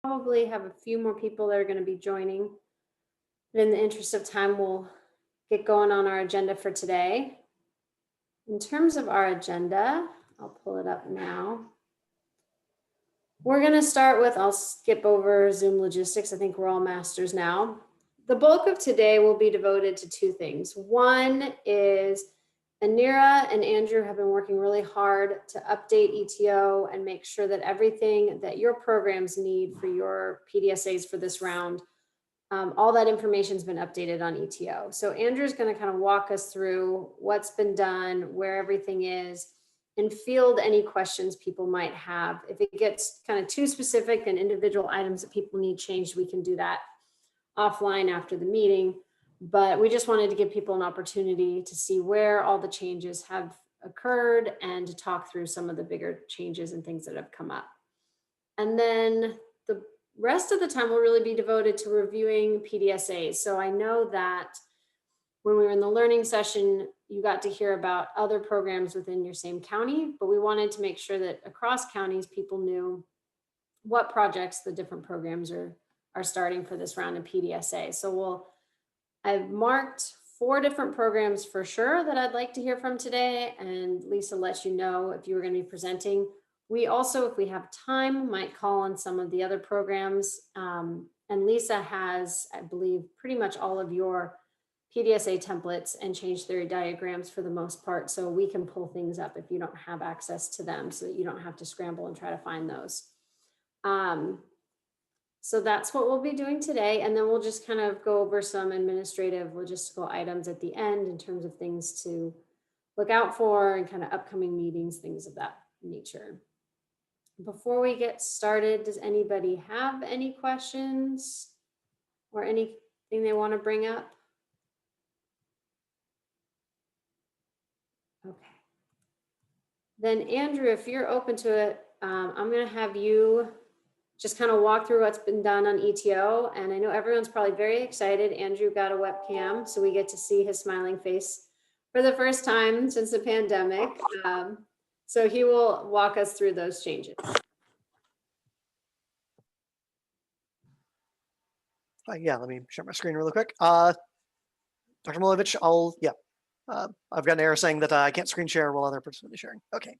Probably have a few more people that are going to be joining. But in the interest of time, we'll get going on our agenda for today. In terms of our agenda, I'll pull it up now. We're going to start with, I'll skip over Zoom logistics. I think we're all masters now. The bulk of today will be devoted to two things. One is Anira and Andrew have been working really hard to update ETO and make sure that everything that your programs need for your PDSAs for this round, all that information has been updated on ETO. So Andrew's going to kind of walk us through what's been done, where everything is, and field any questions people might have. If it gets kind of too specific and individual items that people need changed, we can do that offline after the meeting. But we just wanted to give people an opportunity to see where all the changes have occurred and to talk through some of the bigger changes and things that have come up. And then the rest of the time will really be devoted to reviewing PDSAs. So I know that when we were in the learning session, you got to hear about other programs within your same county, but we wanted to make sure that across counties, people knew what projects the different programs are starting for this round of PDSA. So I've marked 4 different programs for sure that I'd like to hear from today, and Lisa let you know if you were going to be presenting. We also, if we have time, might call on some of the other programs. And Lisa has, I believe, pretty much all of your PDSA templates and change theory diagrams for the most part. So we can pull things up if you don't have access to them so that you don't have to scramble and try to find those. So that's what we'll be doing today. And then we'll just kind of go over some administrative logistical items at the end in terms of things to look out for and kind of upcoming meetings, things of that nature. Before we get started, does anybody have any questions or anything they want to bring up? Okay. Then Andrew, if you're open to it, I'm going to have you just kind of walk through what's been done on ETO. And I know everyone's probably very excited. Andrew got a webcam, so we get to see his smiling face for the first time since the pandemic. So he will walk us through those changes. Yeah, let me share my screen really quick. Dr. Milovich, I've got an error saying that I can't screen share while other participants are sharing. Okay.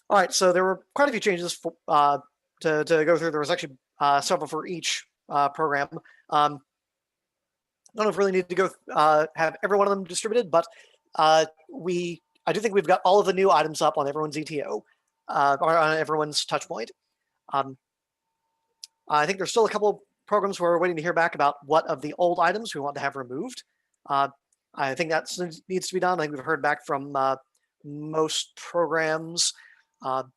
All right, so there were quite a few changes to go through. There was actually several for each program. I don't know if we really need to go have every one of them distributed, but I do think we've got all of the new items up on everyone's ETO, or on everyone's touch point. I think there's still a couple of programs where we're waiting to hear back about what of the old items we want to have removed. I think that needs to be done. I think we've heard back from most programs. But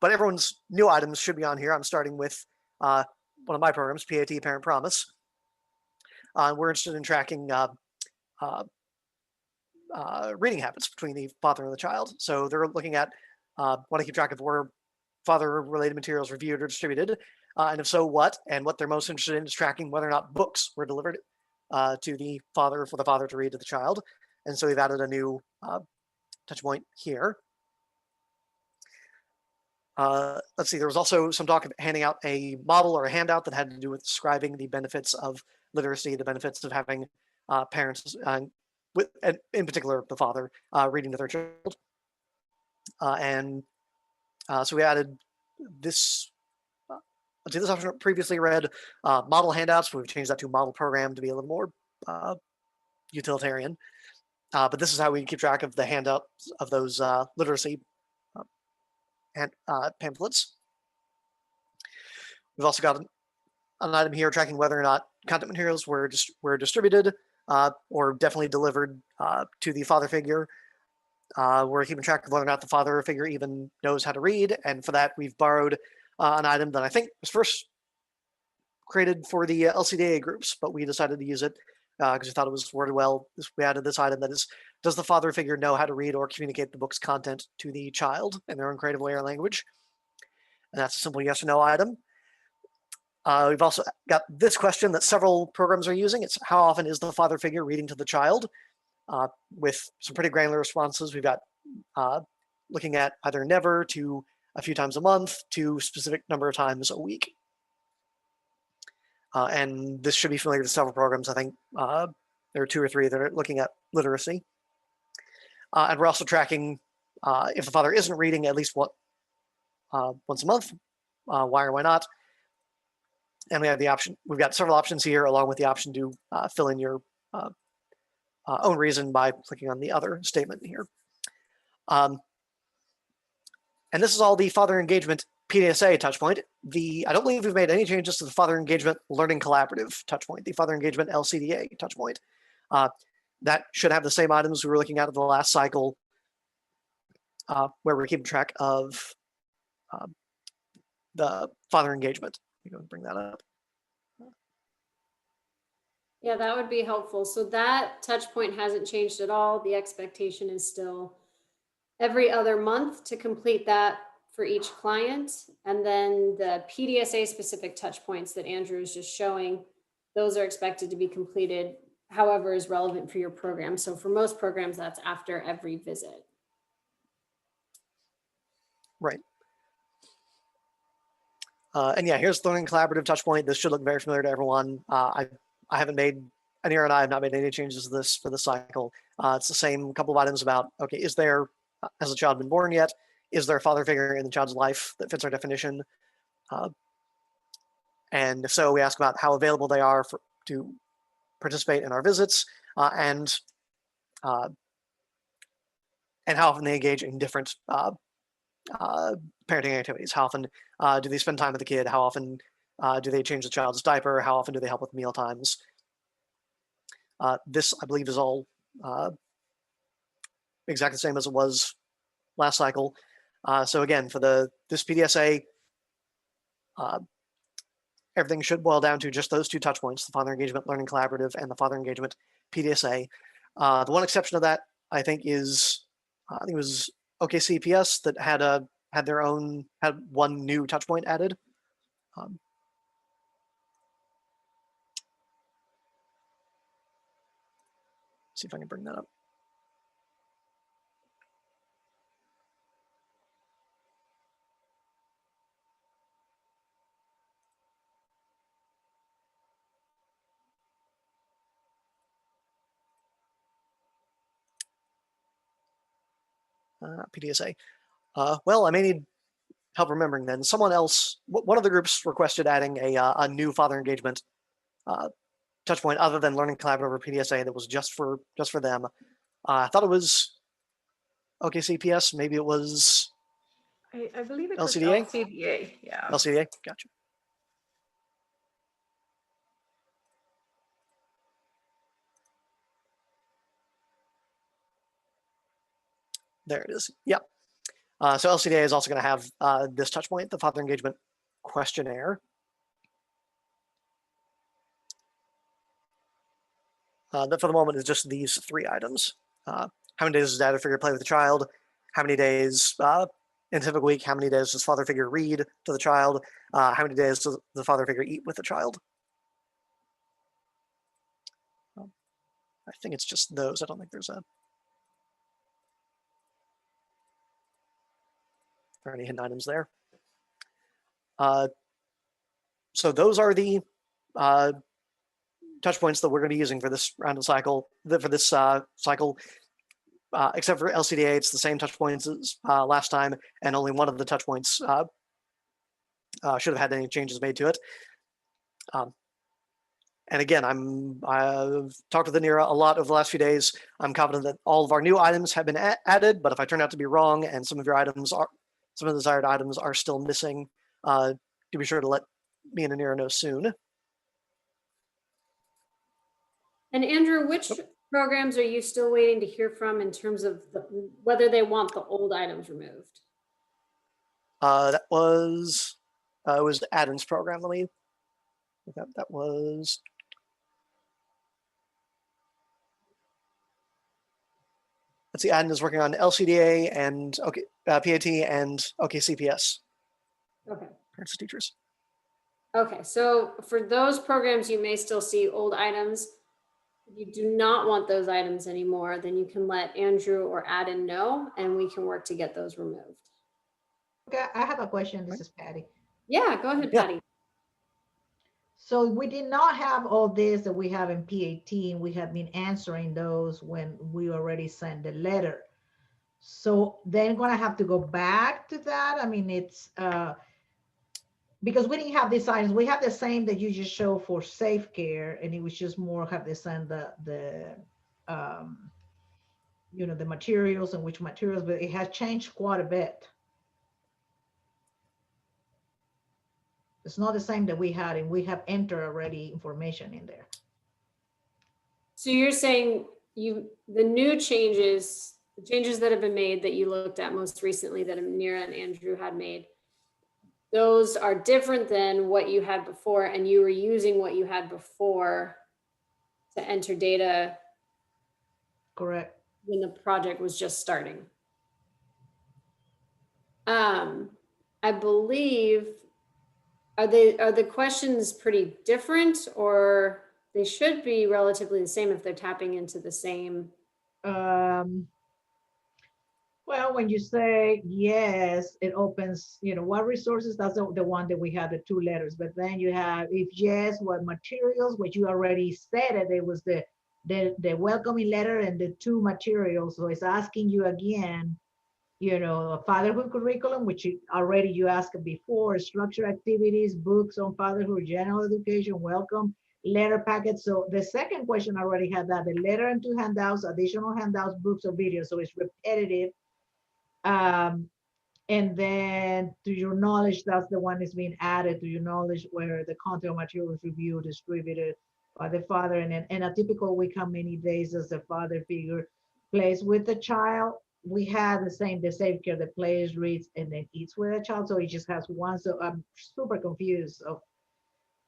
everyone's new items should be on here. I'm starting with one of my programs, PAT Parent Promise. We're interested in tracking reading habits between the father and the child. So they're looking at want to keep track of where father-related materials reviewed or distributed, and if so, what. And what they're most interested in is tracking whether or not books were delivered to the father for the father to read to the child. And so we've added a new touch point here. Let's see, there was also some talk of handing out a model or a handout that had to do with describing the benefits of literacy, the benefits of having parents, in particular the father, reading to their child. So we added this. Let's see, this option previously read model handouts, but we've changed that to model program to be a little more utilitarian. But this is how we keep track of the handouts of those literacy pamphlets. We've also got an item here tracking whether or not content materials were distributed or definitely delivered to the father figure. We're keeping track of whether or not the father figure even knows how to read, and for that we've borrowed an item that I think was first created for the LCDA groups, but we decided to use it because we thought it was worded well. We added this item that is, does the father figure know how to read or communicate the book's content to the child in their own creative way or language? And that's a simple yes or no item. We've also got this question that several programs are using. It's how often is the father figure reading to the child? With some pretty granular responses. We've got looking at either never to a few times a month to specific number of times a week. And this should be familiar to several programs. I think there are 2 or 3 that are looking at literacy. And we're also tracking if the father isn't reading at least once a month, why or why not. And we have the option, we've got several options here, along with the option to fill in your own reason by clicking on the other statement here. And this is all the father engagement PDSA touchpoint. I don't believe we've made any changes to the father engagement learning collaborative touchpoint, the father engagement LCDA touchpoint. That should have the same items we were looking at the last cycle, where we're keeping track of the father engagement. Let me go and bring that up. Yeah, that would be helpful. So that touch point hasn't changed at all. The expectation is still every other month to complete that for each client. And then the PDSA specific touch points that Andrew is just showing, those are expected to be completed however is relevant for your program. So for most programs, that's after every visit. Right. And yeah, here's the learning collaborative touch point. This should look very familiar to everyone. I haven't made, Anira and I have not made any changes to this for the cycle. It's the same couple of items about, okay, is there, has the child been born yet? Is there a father figure in the child's life that fits our definition? And if so, we ask about how available they are to participate in our visits, and how often they engage in different parenting activities. How often do they spend time with the kid? How often do they change the child's diaper? How often do they help with meal times? This, I believe, is all exactly the same as it was last cycle. So again, for this PDSA, everything should boil down to just those 2 touch points, the father engagement learning collaborative and the father engagement PDSA. The one exception to that, I think, is I think it was OKCPS that had one new touch point added. See if I can bring that up. PDSA. Well, I may need help remembering then. Someone else, one of the groups requested adding a new father engagement touch point other than learning collaborative or PDSA that was just for them. I thought it was OKCPS. Maybe it was I believe it LCDA? was LCDA, yeah. LCDA, gotcha. There it is. Yep. So LCDA is also going to have this touch point, the father engagement questionnaire. That for the moment is just these 3 items. How many days does dad figure play with the child? How many days in a typical week, how many days does father figure read to the child? How many days does the father figure eat with the child? I think it's just those. I don't think there's there are any hidden items there. So those are the touch points that we're going to be using for this round of cycle, for this cycle. Except for LCDA, it's the same touch points as last time, and only one of the touch points should have had any changes made to it. And again, I've talked with Anira a lot over the last few days. I'm confident that all of our new items have been added, but if I turn out to be wrong and some of the desired items are still missing, do be sure to let me and Anira know soon. And Andrew, which programs are you still waiting to hear from in terms of whether they want the old items removed? That was it was Adam's program. Let me. That was. Let's see. Adam is working on LCDA and PAT and OKCPS. Okay. Parents and teachers. Okay, so for those programs, you may still see old items. If you do not want those items anymore, then you can let Andrew or Adam know, and we can work to get those removed. Okay, I have a question. This is Patty. Yeah, go ahead, Yeah. Patty. So we did not have all this that we have in P18. We have been answering those when we already sent the letter. So then gonna have to go back to that. I mean, it's because we didn't have these items. We have the same that you just showed for safe care, and it was just more have to send the you know, the materials and which materials, but it has changed quite a bit. It's not the same that we had, and we have entered already information in there. So you're saying the new changes, the changes that have been made that you looked at most recently that Amira and Andrew had made, those are different than what you had before, and you were using what you had before to enter data Correct. when the project was just starting. I believe, are the questions pretty different, or they should be relatively the same if they're tapping into the same? Well, when you say yes, it opens, you know, what resources, that's the one that we had the 2 letters, but then you have, if yes, what materials, which you already said it, it was the welcoming letter and the 2 materials. So it's asking you again, you know, a fatherhood curriculum, which already you asked before, structured activities, books on fatherhood, general education, welcome letter packet. So the second question already had that, the letter and 2 handouts, additional handouts, books or videos. So it's repetitive. And then to your knowledge, that's the one that's being added to your knowledge, where the content material is reviewed, distributed by the father. And a typical week, how many days does the father figure plays with the child? We have the same, the safe care, the plays, reads, and then eats with a child. So it just has one. So I'm super confused of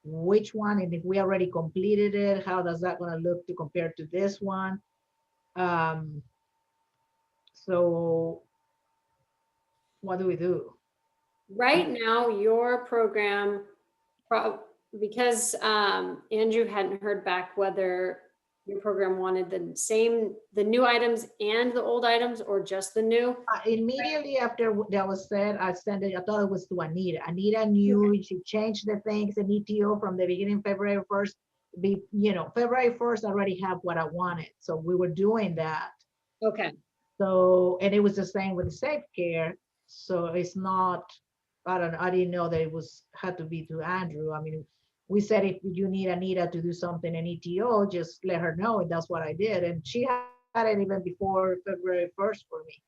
which one, and if we already completed it, how does that gonna look to compare to this one? So what do we do? Right now, your program, because Andrew hadn't heard back whether your program wanted the new items and the old items, or just the new. Immediately after that was said, I sent it, I thought it was to Anita. Anita knew she changed the things in ETO from the beginning, February 1st. You know, February 1st, I already have what I wanted. So we were doing that. Okay. So, and it was the same with the safe care. So it's not, I didn't know that it had to be to Andrew. I mean, we said if you need Anita to do something in ETO, just let her know. And that's what I did. And she had it even before February 1st for me.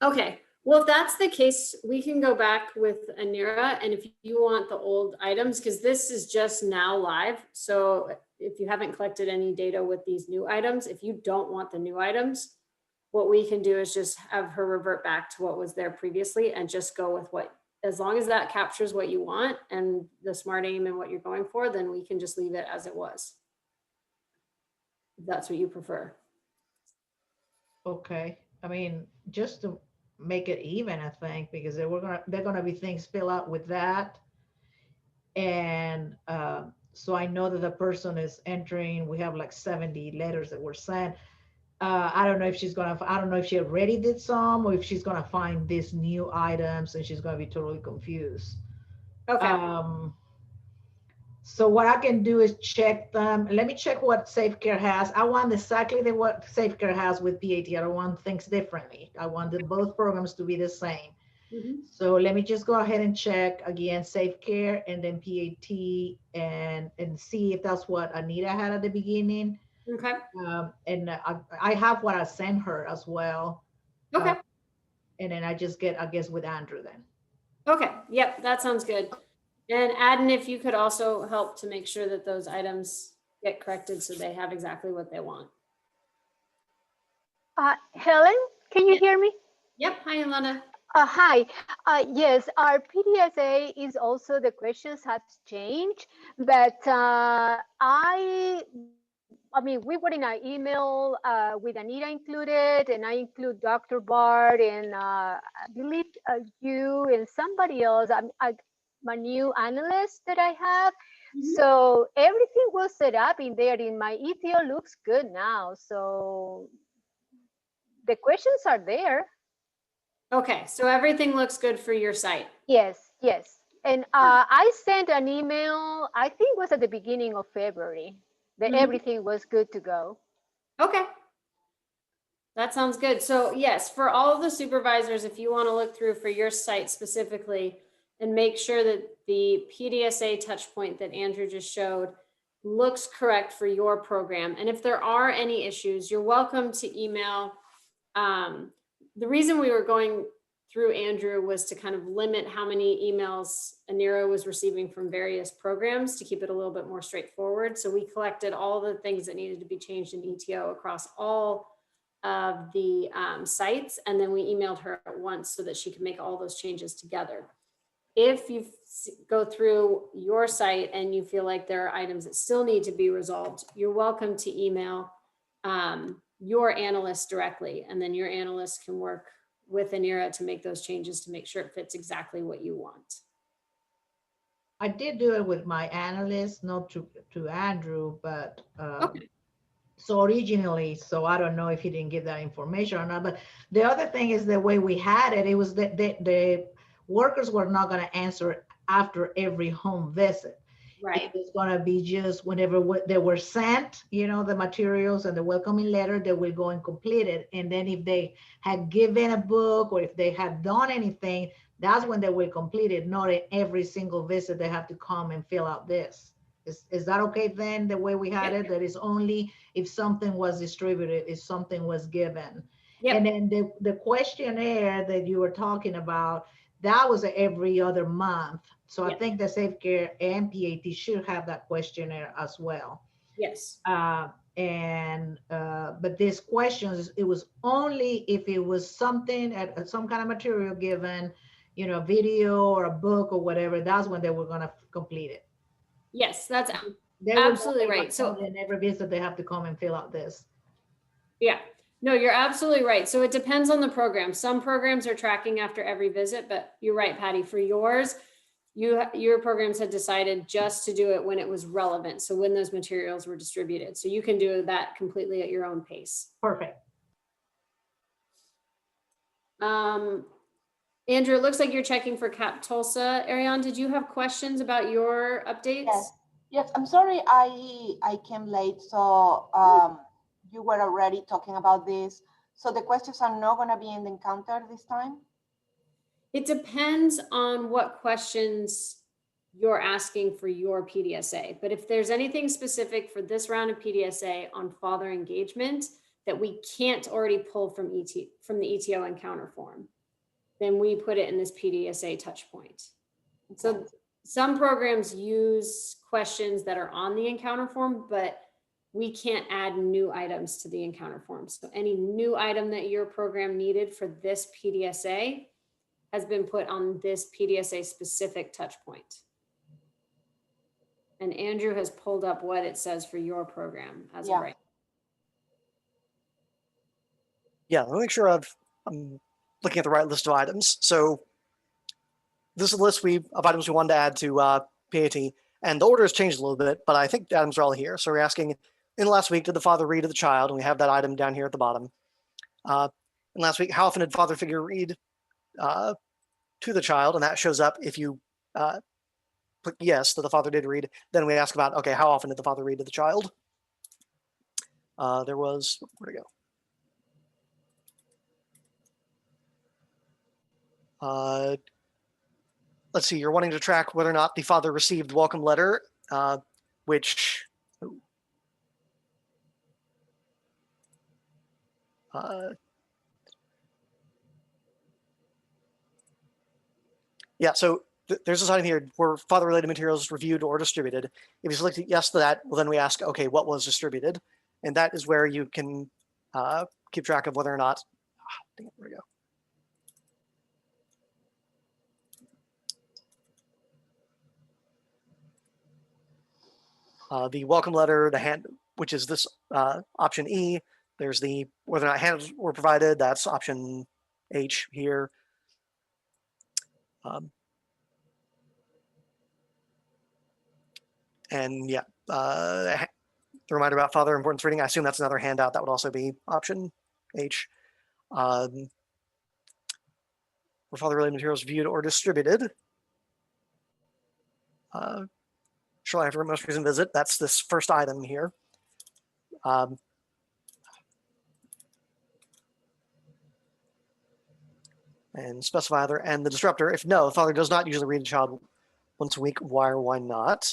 Okay. Well, if that's the case, we can go back with Anira, and if you want the old items, because this is just now live. So if you haven't collected any data with these new items, if you don't want the new items, what we can do is just have her revert back to what was there previously and just go with what, as long as that captures what you want and the smart aim and what you're going for, then we can just leave it as it was. If that's what you prefer. Okay. I mean, just to make it even, I think, because they're gonna be things fill out with that. And so I know that the person is entering, we have like 70 letters that were sent. I don't know if I don't know if she already did some, or if she's gonna find these new items and she's gonna be totally confused. Okay. So what I can do is check them. Let me check what Safe Care has. I want exactly what Safe Care has with PAT. I don't want things differently. I want both programs to be the same. So let me just go ahead and check again, Safe Care and then PAT, and see if that's what Anita had at the beginning. Okay. And I have what I sent her as well. Okay. And then I just get, I guess, with Andrew then. Okay. Yep. That sounds good. And Adden, if you could also help to make sure that those items get corrected so they have exactly what they want. Helen, can you hear me? Yep. Hi, Ilana. Hi. Yes, our PDSA is also, the questions have changed, but I mean, we were in an email with Anita included, and I include Dr. Bart, and I believe you and somebody else. I'm a new analyst that I have. So everything was set up in there. In my ETO looks good now. So the questions are there. Okay, so everything looks good for your site. Yes, yes. And I sent an email, I think it was at the beginning of February, that Mhm. everything was good to go. Okay. That sounds good. So yes, for all of the supervisors, if you want to look through for your site specifically and make sure that the PDSA touch point that Andrew just showed looks correct for your program. And if there are any issues, you're welcome to email. The reason we were going through Andrew was to kind of limit how many emails Anira was receiving from various programs to keep it a little bit more straightforward. So we collected all the things that needed to be changed in ETO across all of the sites, and then we emailed her at once so that she could make all those changes together. If you go through your site and you feel like there are items that still need to be resolved, you're welcome to email your analyst directly, and then your analyst can work with Anira to make those changes to make sure it fits exactly what you want. I did do it with my analyst, not to Andrew, but Okay. so originally, so I don't know if he didn't give that information or not, but the other thing is the way we had it, it was that the workers were not going to answer after every home visit. Right. It was going to be just whenever they were sent, the materials and the welcoming letter, they will go and complete it. And then if they had given a book or if they had done anything, that's when they will complete it. Not at every single visit they have to come and fill out this. Is that okay then, the way we had it? That is only if something was distributed, if something was given. Yep. And then the questionnaire that you were talking about, that was every other month. So I Yep. think the Safe Care and PAT should have that questionnaire as well. Yes. But these questions, it was only if it was something at some kind of material given, video or a book or whatever, that's when they were going to complete it. Yes, that's They will absolutely right. So in every visit they have to come and fill out this. yeah, no, you're absolutely right. So it depends on the program. Some programs are tracking after every visit, but you're right, Patty, for yours, your programs had decided just to do it when it was relevant. So when those materials were distributed, so you can do that completely at your own pace. Perfect. Andrew, it looks like you're checking for Cap Tulsa. Ariane, did you have questions about your updates? Yes, I'm sorry I came late, so you were already talking about this. So the questions are not going to be in the encounter this time? It depends on what questions you're asking for your PDSA. But if there's anything specific for this round of PDSA on father engagement that we can't already pull from the ETO encounter form, then we put it in this PDSA touch point. Okay. So some programs use questions that are on the encounter form, but we can't add new items to the encounter form. So any new item that your program needed for this PDSA has been put on this PDSA specific touch point. And Andrew has pulled up what it says for your program as of right. Yeah, let me make sure I'm looking at the right list of items. So this is a list of items we wanted to add to PAT, and the order has changed a little bit, but I think the items are all here. So we're asking, in the last week, did the father read to the child? And we have that item down here at the bottom. In last week, how often did father figure read to the child? And that shows up if you put yes, that the father did read. Then we ask about, okay, how often did the father read to the child? There was, where'd it go? Let's see, you're wanting to track whether or not the father received welcome letter, which, yeah, so there's this item here where father-related materials reviewed or distributed. If you select yes to that, well, then we ask, okay, what was distributed? And that is where you can keep track of whether or not, dang it, where'd it go? The welcome letter, the hand, which is this option E. There's the whether or not hands were provided. That's option H here. And yeah, the reminder about father importance reading, I assume that's another handout. That would also be option H. Were father-related materials viewed or distributed? Shortly after most recent visit, that's this first item here. And specify other, and the disruptor, if no, the father does not usually read a child once a week, why or why not?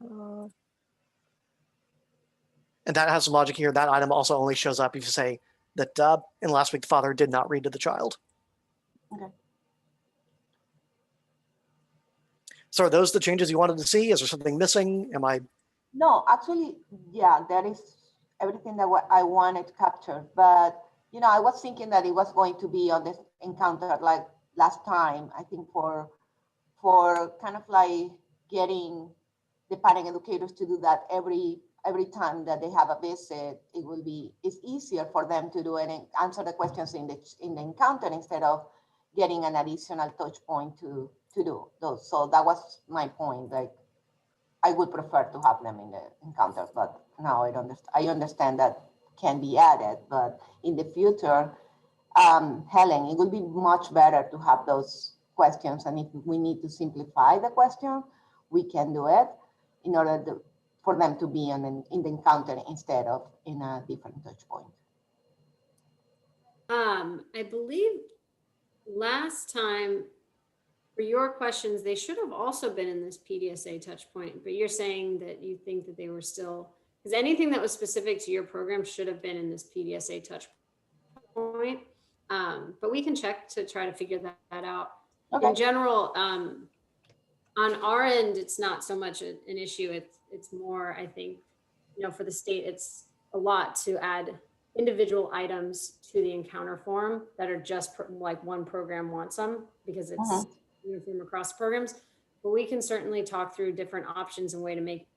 And that has some logic here. That item also only shows up if you say that in last week the father did not read to the child. Okay. So are those the changes you wanted to see? Is there something missing? Am I? No, actually, yeah, that is everything that I wanted to capture. But, you know, I was thinking that it was going to be on this encounter like last time, I think for kind of like getting the parent educators to do that every time that they have a visit, it's easier for them to do it and answer the questions in the encounter instead of getting an additional touch point to do those. So that was my point. Like, I would prefer to have them in the encounter, but now I understand that can be added, but in the future, Helen, it would be much better to have those questions. And if we need to simplify the question, we can do it in order for them to be in the encounter instead of in a different touch point. I believe last time for your questions, they should have also been in this PDSA touch point, but you're saying that you think that they were still, because anything that was specific to your program should have been in this PDSA touch point. But we can check to try to figure that out. Okay. In general, on our end, it's not so much an issue. It's more, I think, you know, for the state, it's a lot to add individual items to the encounter form that are just like one program wants them because it's uniform across programs. But we can certainly talk through different options and way to make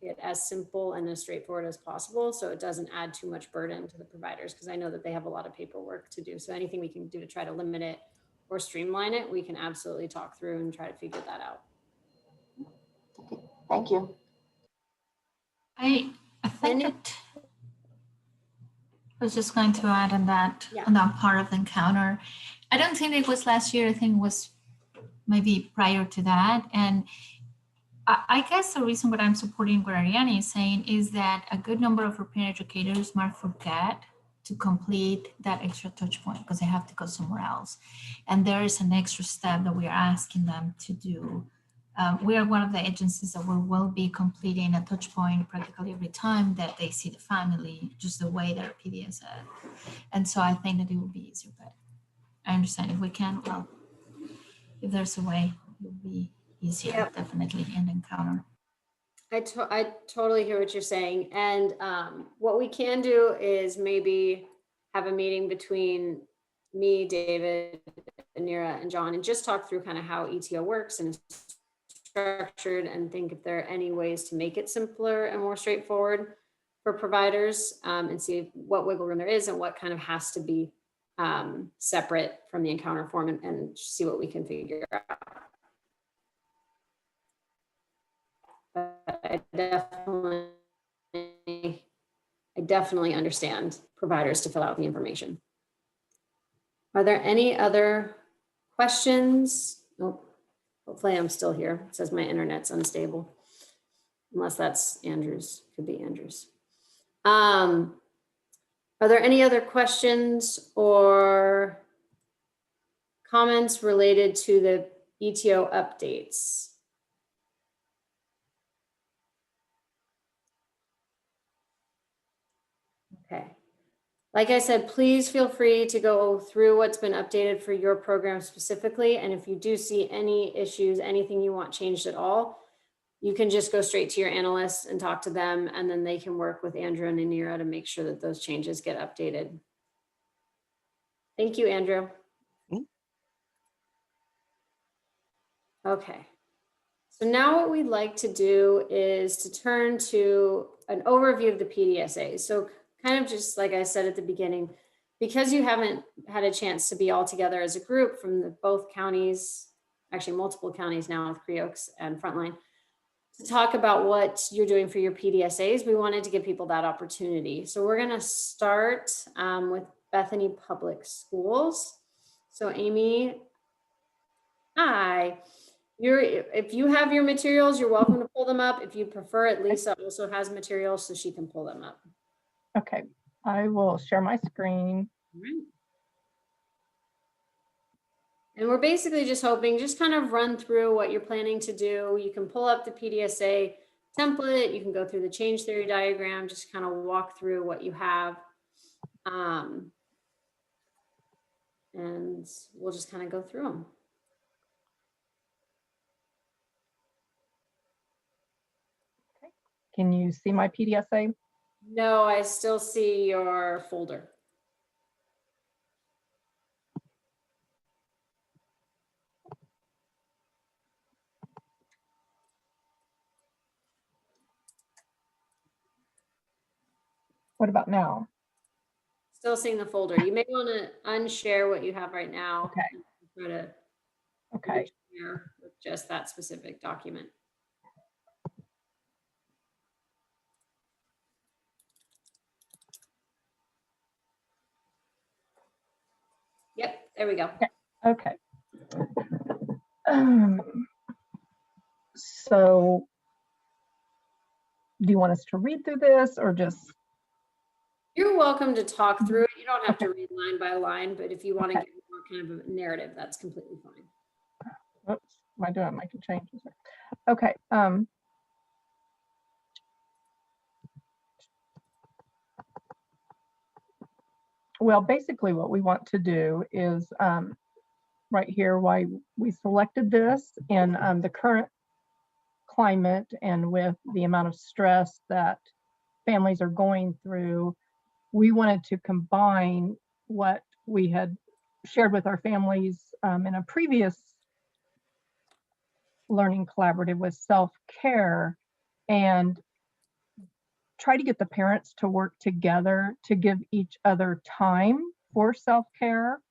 it as simple and as straightforward as possible so it doesn't add too much burden to the providers, because I know that they have a lot of paperwork to do. So anything we can do to try to limit it or streamline it, we can absolutely talk through and try to figure that out. Okay, thank you. I think that I was just going to add on that, Yeah. on that part of the encounter. I don't think it was last year. I think it was maybe prior to that. And I guess the reason what I'm supporting what Ariane is saying is that a good number of our parent educators might forget to complete that extra touch point because they have to go somewhere else. And there is an extra step that we are asking them to do. We are one of the agencies that will be completing a touch point practically every time that they see the family, just the way their PD is at. And so I think that it will be easier, but I understand if we can, well, if there's a way, it will be easier, Yep. definitely in encounter. I totally hear what you're saying. And what we can do is maybe have a meeting between me, David, Anira, and John, and just talk through kind of how ETO works and is structured, and think if there are any ways to make it simpler and more straightforward for providers, and see what wiggle room there is and what kind of has to be separate from the encounter form, and see what we can figure out. But I definitely understand providers to fill out the information. Are there any other questions? Nope. Hopefully I'm still here. It says my internet's unstable. Unless that's Andrew's, could be Andrew's. Are there any other questions or comments related to the ETO updates? Okay. Like I said, please feel free to go through what's been updated for your program specifically. And if you do see any issues, anything you want changed at all, you can just go straight to your analysts and talk to them, and then they can work with Andrew and Anira to make sure that those changes get updated. Thank you, Andrew. Okay. So now what we'd like to do is to turn to an overview of the PDSA. So kind of just like I said at the beginning, because you haven't had a chance to be all together as a group from both counties, actually multiple counties now with Creoks and Frontline, to talk about what you're doing for your PDSAs. We wanted to give people that opportunity. So we're going to start with Bethany Public Schools. So Amy, hi. If you have your materials, you're welcome to pull them up. If you prefer it, Lisa also has materials so she can pull them up. Okay, I will share my screen. All right. And we're basically just hoping, just kind of run through what you're planning to do. You can pull up the PDSA template. You can go through the change theory diagram, just kind of walk through what you have. And we'll just kind of go through them. Can you see my PDSA? No, I still see your folder. What about now? Still seeing the folder. You may want to unshare what you have right now. Okay. Try to Okay. share with just that specific document. Yep, there we go. Okay. So do you want us to read through this or just? You're welcome to talk through it. You don't have to read line by line, but if you want to get more kind of a narrative, that's completely fine. Oops, am I doing making changes? Okay. Well, basically what we want to do is right here why we selected this in the current climate and with the amount of stress that families are going through, we wanted to combine what we had shared with our families in a previous learning collaborative with self-care and try to get the parents to work together to give each other time for self-care.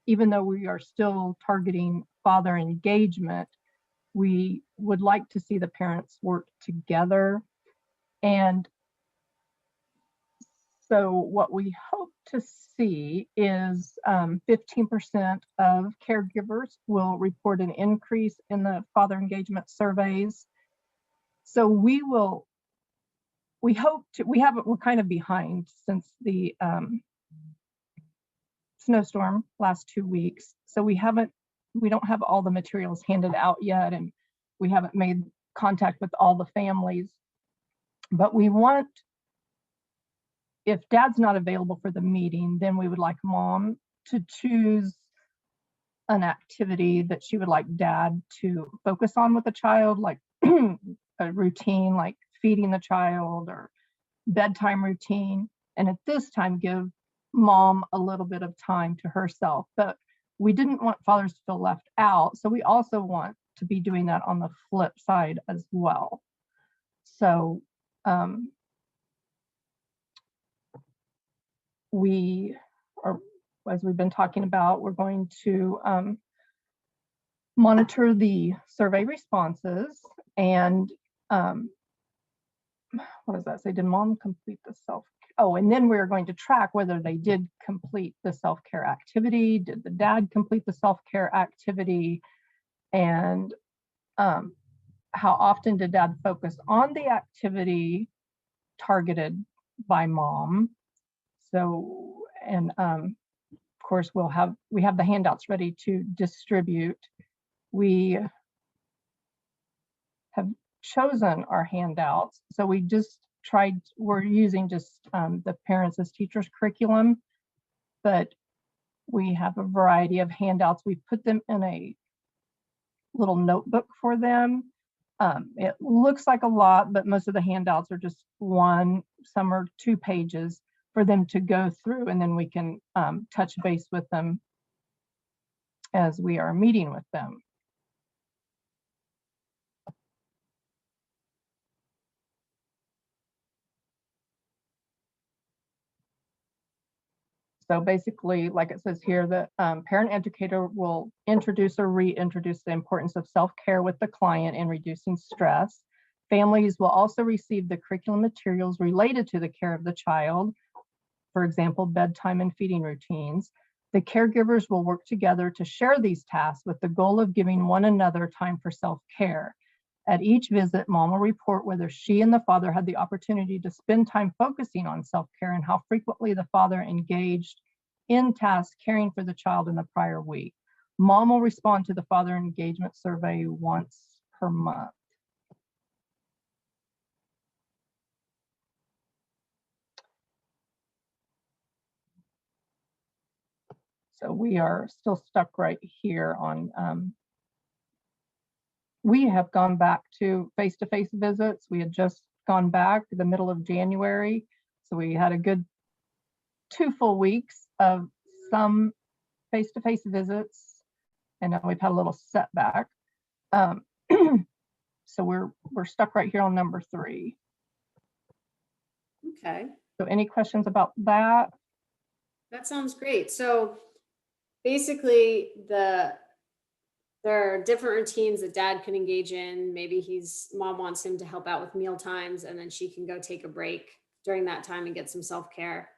Even though we are still targeting father engagement, we would like to see the parents work together. And so what we hope to see is 15% of caregivers will report an increase in the father engagement surveys. So we're kind of behind since the snowstorm last 2 weeks. So we don't have all the materials handed out yet, and we haven't made contact with all the families. But we want, if dad's not available for the meeting, then we would like mom to choose an activity that she would like dad to focus on with the child, like a routine like feeding the child or bedtime routine. And at this time, give mom a little bit of time to herself. But we didn't want fathers to feel left out. So we also want to be doing that on the flip side as well. So we are, as we've been talking about, we're going to monitor the survey responses and what does that say? Did mom complete the and then we're going to track whether they did complete the self-care activity. Did the dad complete the self-care activity? And how often did dad focus on the activity targeted by mom? So, and of course, we have the handouts ready to distribute. We have chosen our handouts. So we're using just the Parents as Teachers curriculum, but we have a variety of handouts. We put them in a little notebook for them. It looks like a lot, but most of the handouts are just some are 2 pages for them to go through, and then we can touch base with them as we are meeting with them. So basically, like it says here, the parent educator will introduce or reintroduce the importance of self-care with the client in reducing stress. Families will also receive the curriculum materials related to the care of the child, for example, bedtime and feeding routines. The caregivers will work together to share these tasks with the goal of giving one another time for self-care. At each visit, mom will report whether she and the father had the opportunity to spend time focusing on self-care and how frequently the father engaged in tasks caring for the child in the prior week. Mom will respond to the father engagement survey once per month. So we are still stuck right here on, we have gone back to face-to-face visits. We had just gone back the middle of January. So we had a good 2 full weeks of some face-to-face visits. And now we've had a little setback. So we're stuck right here on number 3. Okay, So any questions about that? that sounds great. So basically there are different routines that dad can engage in. Maybe mom wants him to help out with meal times, and then she can go take a break during that time and get some self-care.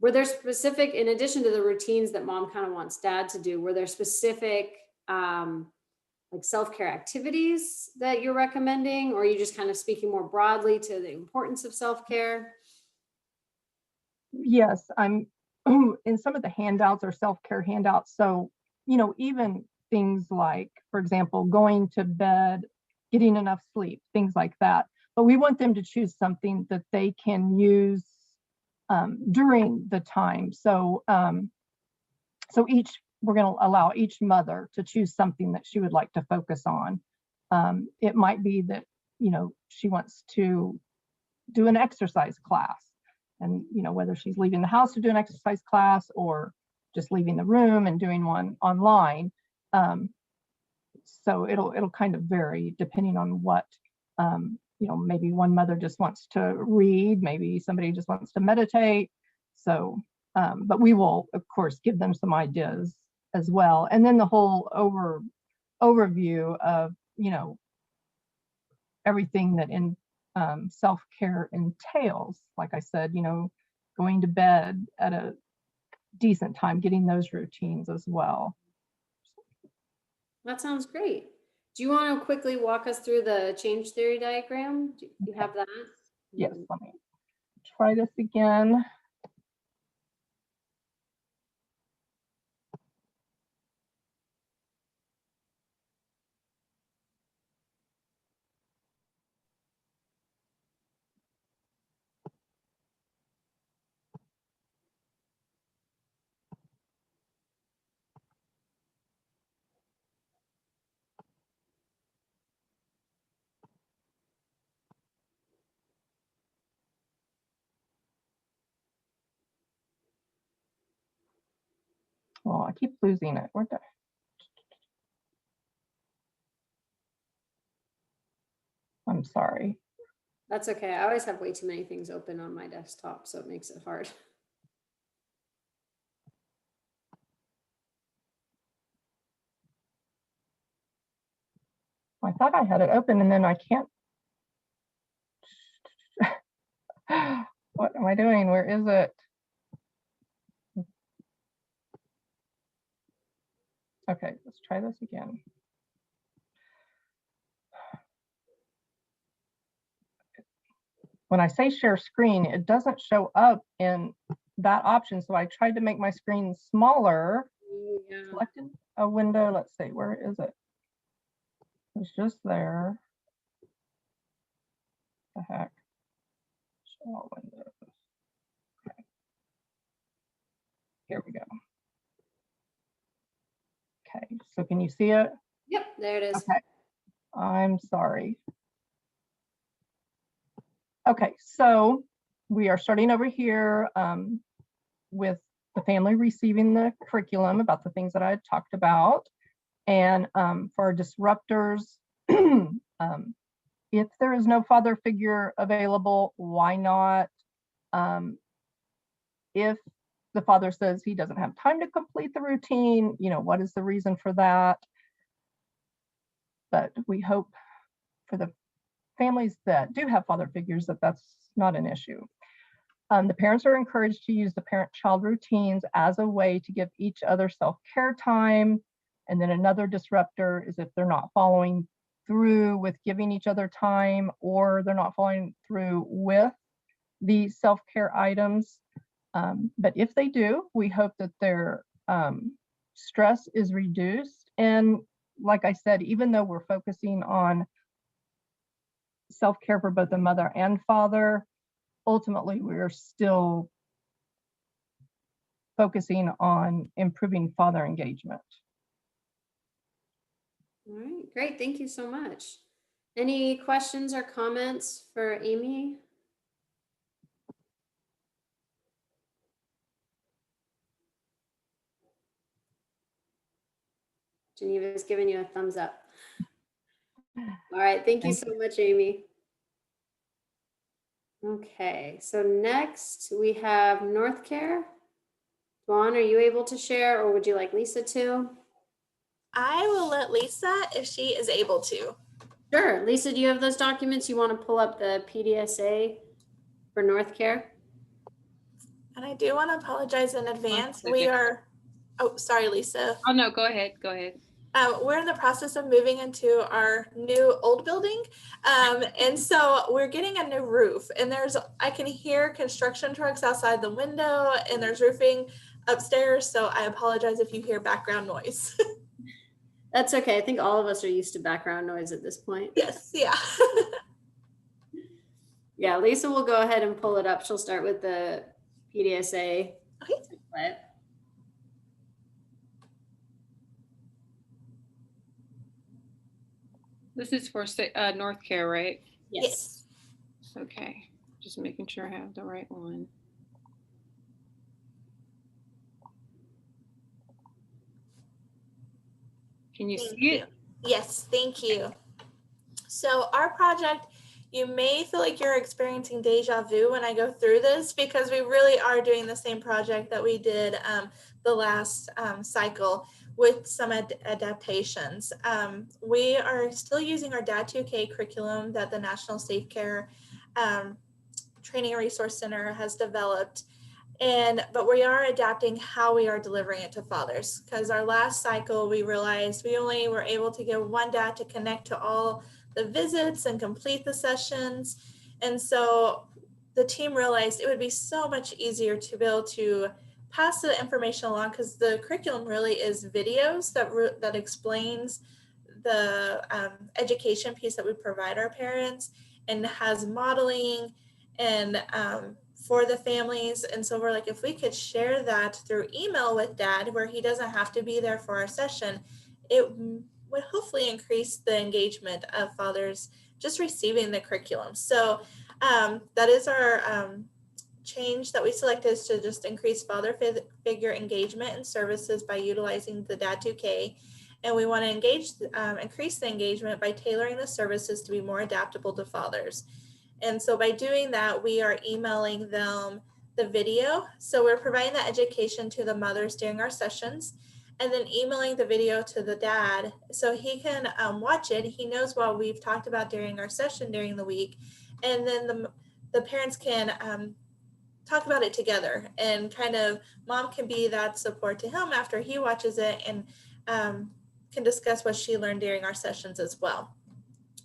Were there specific, in addition to the routines that mom kind of wants dad to do, were there specific like self-care activities that you're recommending, or are you just kind of speaking more broadly to the importance of self-care? Yes, I'm in some of the handouts or self-care handouts. So, even things like, for example, going to bed, getting enough sleep, things like that. But we want them to choose something that they can use during the time. So, we're going to allow each mother to choose something that she would like to focus on. It might be that, she wants to do an exercise class, and, whether she's leaving the house to do an exercise class or just leaving the room and doing one online. So it'll kind of vary depending on what, maybe one mother just wants to read, maybe somebody just wants to meditate. So, but we will, of course, give them some ideas as well. And then the whole overview of, everything that self-care entails. Like I said, going to bed at a decent time, getting those routines as well. That sounds great. Do you want to quickly walk us through the change theory diagram? Do you have that? Yes, let me try this again. Oh, I keep losing it. Where'd that? I'm sorry. That's okay. I always have way too many things open on my desktop, so it makes it hard. I thought I had it open and then I can't. What am I doing? Where is it? Okay, let's try this again. When I say share screen, it doesn't show up in that option. So I tried to make my screen smaller. Yeah. Selected a window. Let's see, where is it? It's just there. The heck? Show all windows. Okay. Here we go. Okay, so can you see it? Yep, there it is. Okay, I'm sorry. Okay, so we are starting over here with the family receiving the curriculum about the things that I had talked about. And for our disruptors, if there is no father figure available, why not? If the father says he doesn't have time to complete the routine, what is the reason for that? But we hope for the families that do have father figures, that's not an issue. The parents are encouraged to use the parent-child routines as a way to give each other self-care time. And then another disruptor is if they're not following through with giving each other time, or they're not following through with the self-care items. But if they do, we hope that their stress is reduced. And like I said, even though we're focusing on self-care for both the mother and father, ultimately we're still focusing on improving father engagement. All right, great. Thank you so much. Any questions or comments for Amy? Geneva's giving you a thumbs up. All right, thank you so much, Amy. Okay, so next we have North Care. Dawn, are you able to share, or would you like Lisa to? I will let Lisa if she is able to. Sure. Lisa, do you have those documents? You want to pull up the PDSA for North Care? And I do want to apologize in advance. second. We are, oh, sorry, Lisa. Oh, no, go ahead. Go ahead. We're in the process of moving into our new old building. And so we're getting a new roof, and I can hear construction trucks outside the window, and there's roofing upstairs. So I apologize if you hear background noise. That's okay. I think all of us are used to background noise at this point. Yes, yeah. Yeah, Lisa will go ahead and pull it up. She'll start with the PDSA Okay. template. This is for North Care, right? Yes. Okay. Just making sure I have the right one. Can you see it? Yes, thank you. So our project, you may feel like you're experiencing deja vu when I go through this, because we really are doing the same project that we did the last cycle with some adaptations. We are still using our Dad 2K curriculum that the National Safe Care Training and Resource Center has developed. But we are adapting how we are delivering it to fathers, because our last cycle, we realized we only were able to get one dad to connect to all the visits and complete the sessions. And so the team realized it would be so much easier to be able to pass the information along, because the curriculum really is videos that explains the education piece that we provide our parents, and has modeling and for the families. And so we're like, if we could share that through email with dad, where he doesn't have to be there for our session, it would hopefully increase the engagement of fathers just receiving the curriculum. So that is our change that we selected, is to just increase father figure engagement and services by utilizing the Dad 2K. And we want to increase the engagement by tailoring the services to be more adaptable to fathers. And so by doing that, we are emailing them the video. So we're providing that education to the mothers during our sessions, and then emailing the video to the dad so he can watch it. He knows what we've talked about during our session during the week. And then the parents can talk about it together, and kind of mom can be that support to him after he watches it, and can discuss what she learned during our sessions as well.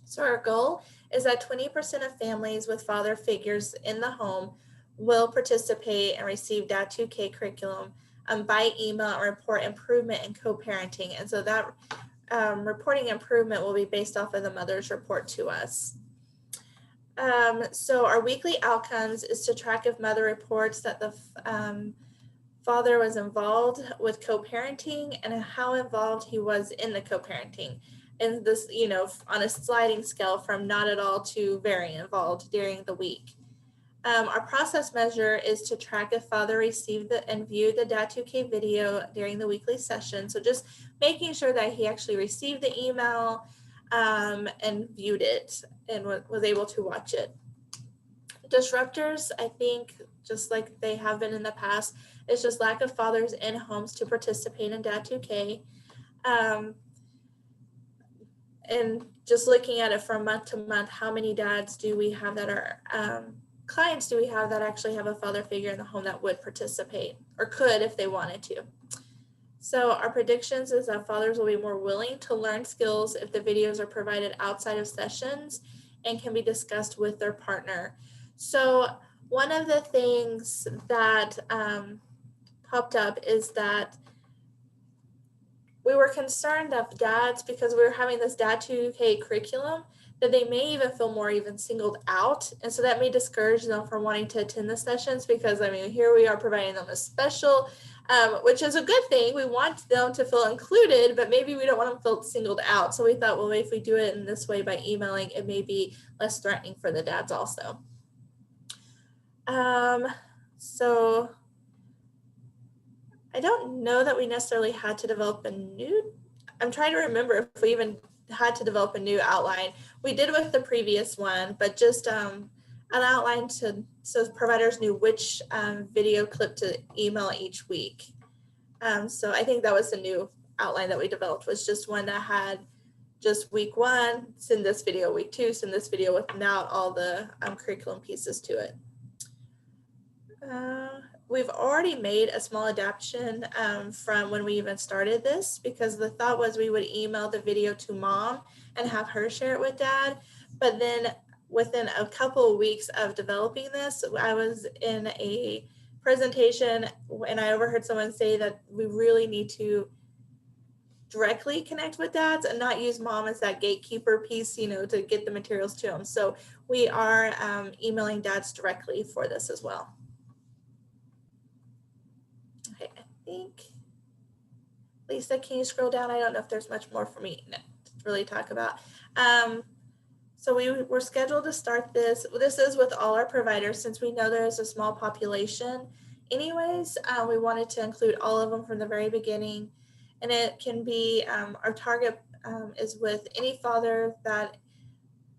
So our goal is that 20% of families with father figures in the home will participate and receive Dad 2K curriculum by email and report improvement in co-parenting. And so that reporting improvement will be based off of the mother's report to us. So our weekly outcomes is to track if mother reports that the father was involved with co-parenting, and how involved he was in the co-parenting. And this, on a sliding scale from not at all to very involved during the week. Our process measure is to track if father received and viewed the Dad 2K video during the weekly session. So just making sure that he actually received the email and viewed it and was able to watch it. Disruptors, I think, just like they have been in the past, is just lack of fathers in homes to participate in Dad 2K. and just looking at it from month to month, how many dads do we have that are clients do we have that actually have a father figure in the home that would participate or could if they wanted to. So our predictions is that fathers will be more willing to learn skills if the videos are provided outside of sessions and can be discussed with their partner. So one of the things that popped up is that we were concerned of dads, because we were having this Dad 2K curriculum, that they may even feel more even singled out. And so that may discourage them from wanting to attend the sessions, because I mean, here we are providing them a special, which is a good thing. We want them to feel included, but maybe we don't want them to feel singled out. So we thought, well, if we do it in this way by emailing, it may be less threatening for the dads also. So I don't know that we necessarily had to develop a new, I'm trying to remember if we even had to develop a new outline. We did with the previous one, but just an outline so providers knew which video clip to email each week. So I think that was the new outline that we developed, was just one that had just week 1, send this video, week 2, send this video without all the curriculum pieces to it. We've already made a small adaptation from when we even started this, because the thought was we would email the video to mom and have her share it with dad. But then within a couple of weeks of developing this, I was in a presentation and I overheard someone say that we really need to directly connect with dads and not use mom as that gatekeeper piece, you know, to get the materials to them. So we are emailing dads directly for this as well. Okay, I think, Lisa, can you scroll down? I don't know if there's much more for me to really talk about. So we were scheduled to start this. This is with all our providers, since we know there is a small population. Anyways, we wanted to include all of them from the very beginning. And it can be, our target is with any father that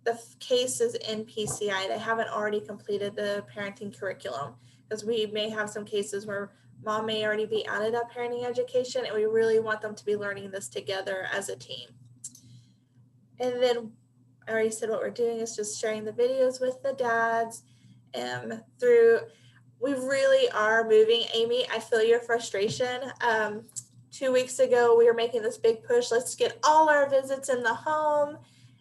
the case is in PCI. They haven't already completed the parenting curriculum, because we may have some cases where mom may already be out of that parenting education, and we really want them to be learning this together as a team. And then I already said what we're doing is just sharing the videos with the dads through, we really are moving. Amy, I feel your frustration. 2 weeks ago, we were making this big push. Let's get all our visits in the home.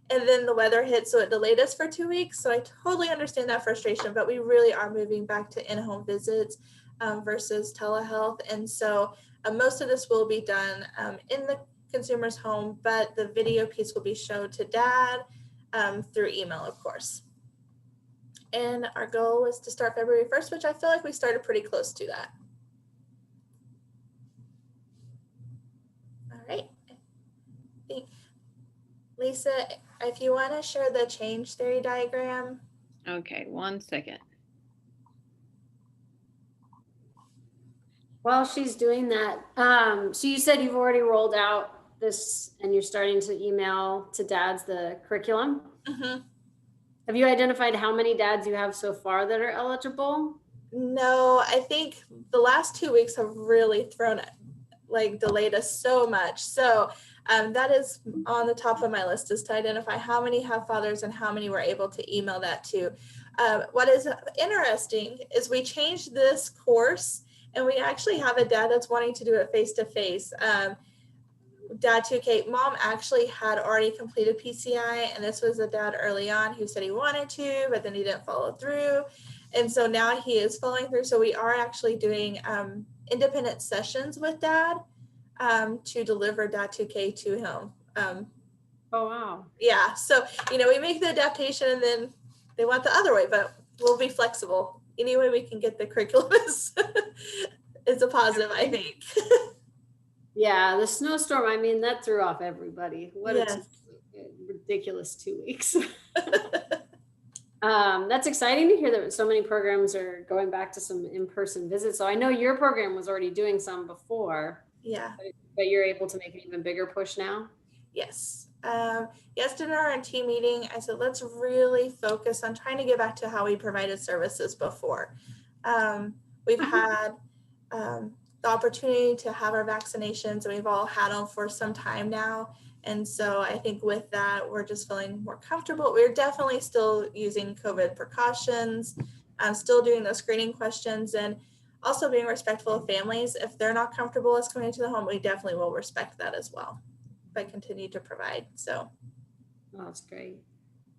And then the weather hit, so it delayed us for 2 weeks. So I totally understand that frustration, but we really are moving back to in-home visits versus telehealth. And so most of this will be done in the consumer's home, but the video piece will be shown to dad through email, of course. And our goal is to start February 1st, which I feel like we started pretty close to that. All right. I think, Lisa, if you want to share the change theory diagram. Okay, 1 second. While she's doing that, so you said you've already rolled out this and you're starting to email to dads the curriculum. Mm-hmm. Have you identified how many dads you have so far that are eligible? No, I think the last 2 weeks have really delayed us so much. So that is on the top of my list, is to identify how many have fathers and how many we're able to email that to. What is interesting is we changed this course, and we actually have a dad that's wanting to do it face-to-face. Dad 2K, mom actually had already completed PCI, and this was a dad early on who said he wanted to, but then he didn't follow through. And so now he is following through. So we are actually doing independent sessions with dad to deliver Dad 2K to him. Oh, wow. Yeah, so, you know, we make the adaptation and then they want the other way, but we'll be flexible. Any way we can get the curriculum is a positive, I think. Yeah, the snowstorm, I mean, that threw off everybody. What Yes. a ridiculous 2 weeks. That's exciting to hear that so many programs are going back to some in-person visits. So I know your program was already doing some before. Yeah. But you're able to make an even bigger push now? Yes. Yesterday in our team meeting, I said, let's really focus on trying to get back to how we provided services before. We've had the opportunity to have our vaccinations, and we've all had them for some time now. And so I think with that, we're just feeling more comfortable. We're definitely still using COVID precautions, still doing those screening questions, and also being respectful of families. If they're not comfortable us coming into the home, we definitely will respect that as well, but continue to provide. So. Oh, that's great.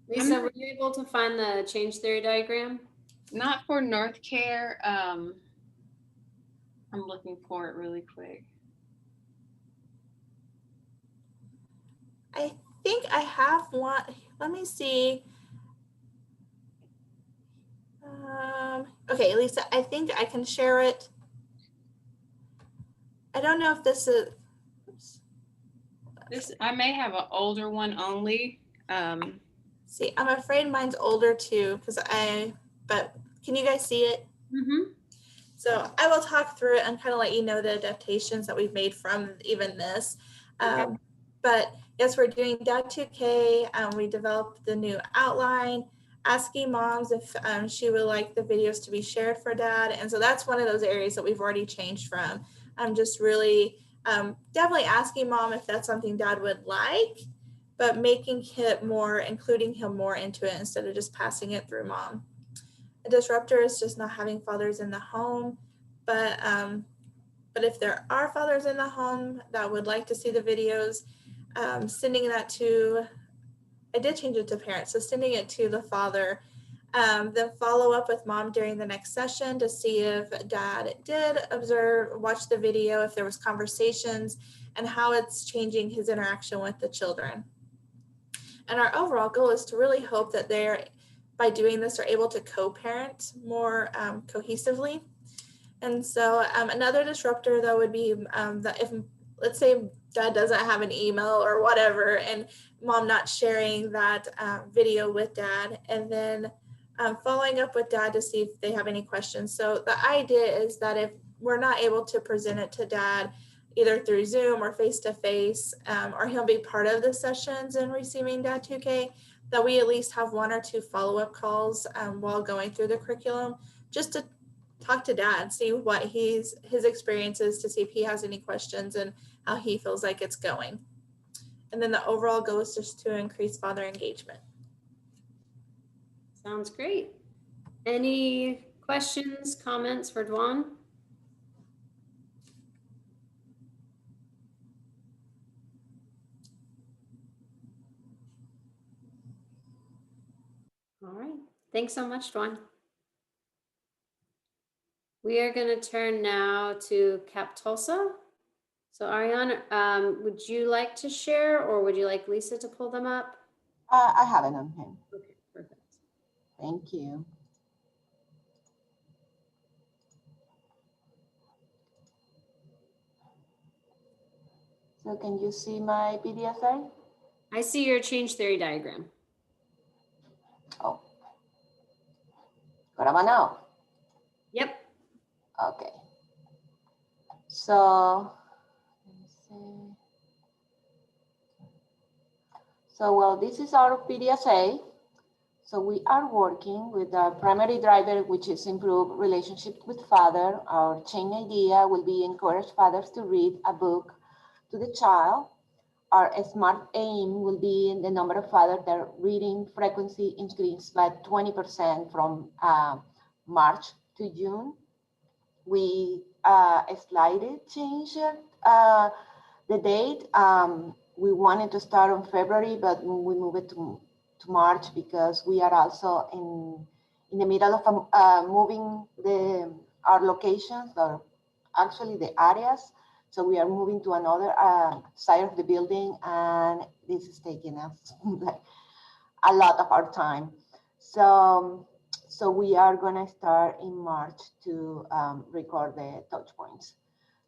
Lisa, were you able to find the change theory diagram? Not for North Care. I'm looking for it really quick. I think I have one. Let me see. Okay, Lisa, I think I can share it. I don't know if this is. Oops. This, I may have an older one only. See, I'm afraid mine's older too, but can you guys see it? Mm-hmm. So I will talk through it and kind of let you know the adaptations that we've made from even this. Okay. But yes, we're doing Dad 2K. We developed the new outline, asking moms if she would like the videos to be shared for Dad. And so that's one of those areas that we've already changed from. I'm just really definitely asking Mom if that's something Dad would like, but making it more, including him more into it instead of just passing it through Mom. A disruptor is just not having fathers in the home, but if there are fathers in the home that would like to see the videos, sending that to, I did change it to parents, so sending it to the father, then follow up with Mom during the next session to see if Dad did watch the video, if there was conversations, and how it's changing his interaction with the children. And our overall goal is to really hope that they're, by doing this, are able to co-parent more cohesively. And so another disruptor though would be that if, let's say Dad doesn't have an email or whatever, and Mom not sharing that video with Dad, and then following up with Dad to see if they have any questions. So the idea is that if we're not able to present it to Dad, either through Zoom or face-to-face, or he'll be part of the sessions and receiving Dad 2K, that we at least have 1 or 2 follow-up calls while going through the curriculum, just to talk to Dad, see what his experience is, to see if he has any questions and how he feels like it's going. And then the overall goal is just to increase father engagement. Sounds great. Any questions, comments for Dwan? All right. Thanks so much, Dwan. We are going to turn now to Cap Tulsa. So Ariane, would you like to share, or would you like Lisa to pull them up? I have it on him. Okay, perfect. Thank you. So can you see my PDFA? I see your change theory diagram. Oh, what am I now? Yep. Okay. So, let me see. So, well, this is our PDSA. So we are working with our primary driver, which is improve relationship with father. Our chain idea will be encourage fathers to read a book to the child. Our smart aim will be in the number of fathers that reading frequency increased by 20% from March to June. We slightly changed the date. We wanted to start on February, but we moved it to March because we are also in the middle of moving our locations, or actually the areas. So we are moving to another side of the building, and this is taking us like a lot of our time. So we are gonna start in March to record the touch points.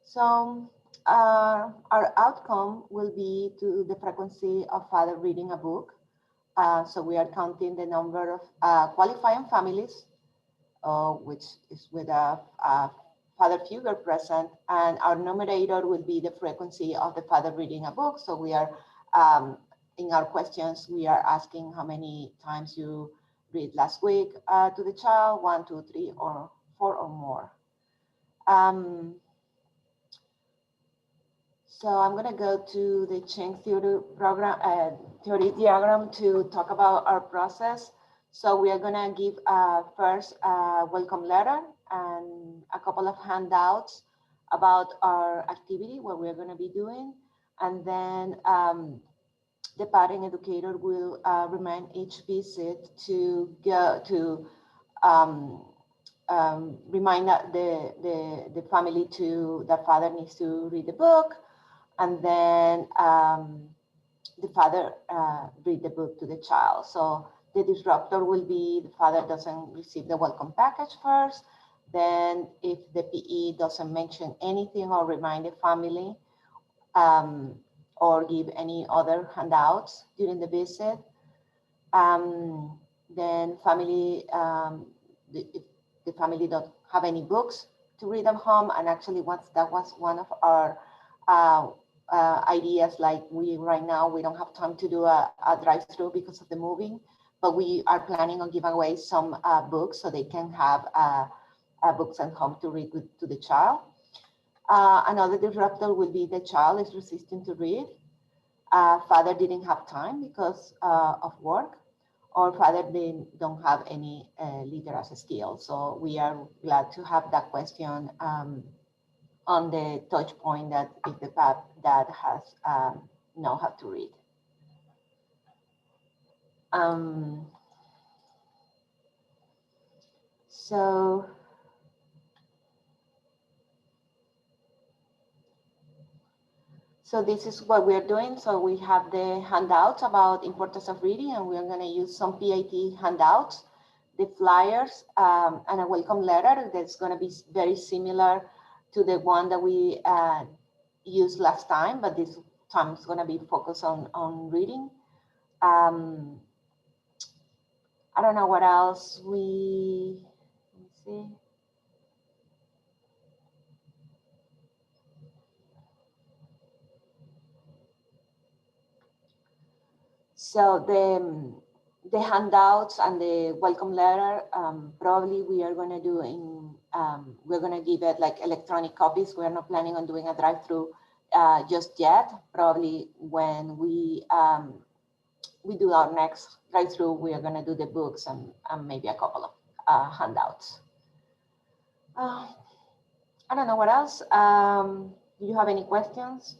So our outcome will be to the frequency of father reading a book. So we are counting the number of qualifying families, which is with a father figure present, and our numerator will be the frequency of the father reading a book. So we are, in our questions, we are asking how many times you read last week to the child, 1, 2, 3, or 4 or more. So I'm gonna go to the change theory program, theory diagram to talk about our process. So we are gonna give first a welcome letter and a couple of handouts about our activity, what we're gonna be doing. And then the parent educator will remind each visit to go to remind the family to the father needs to read the book, and then the father read the book to the child. So the disruptor will be the father doesn't receive the welcome package first. Then if the PE doesn't mention anything or remind the family or give any other handouts during the visit, then family, if the family don't have any books to read at home, and actually that was one of our ideas, like right now we don't have time to do a drive-through because of the moving, but we are planning on giving away some books so they can have books at home to read to the child. Another disruptor will be the child is resisting to read. Father didn't have time because of work, or father don't have any literacy skills. So we are glad to have that question on the touch point that if the dad has know how to read. So this is what we're doing. So we have the handouts about importance of reading, and we're going to use some PAT handouts, the flyers, and a welcome letter that's going to be very similar to the one that we used last time, but this time it's going to be focused on reading. I don't know what else let me see. So the handouts and the welcome letter, probably we are going to do we're going to give it like electronic copies. We're not planning on doing a drive-through just yet. Probably when we do our next drive-through, we are going to do the books and maybe a couple of handouts. I don't know what else. Do you have any questions?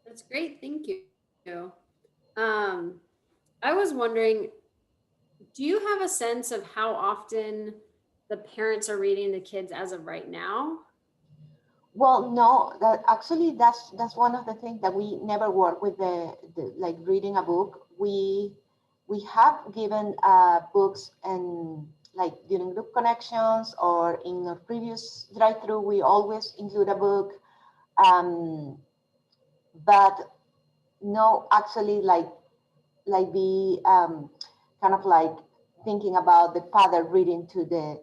That's great. Thank you. I was wondering, do you have a sense of how often the parents are reading the kids as of right now? Well, no, actually that's one of the things that we never work with the like reading a book. We have given books and like during group connections or in a previous drive-through, we always include a book. But no, actually like be kind of like thinking about the father reading to the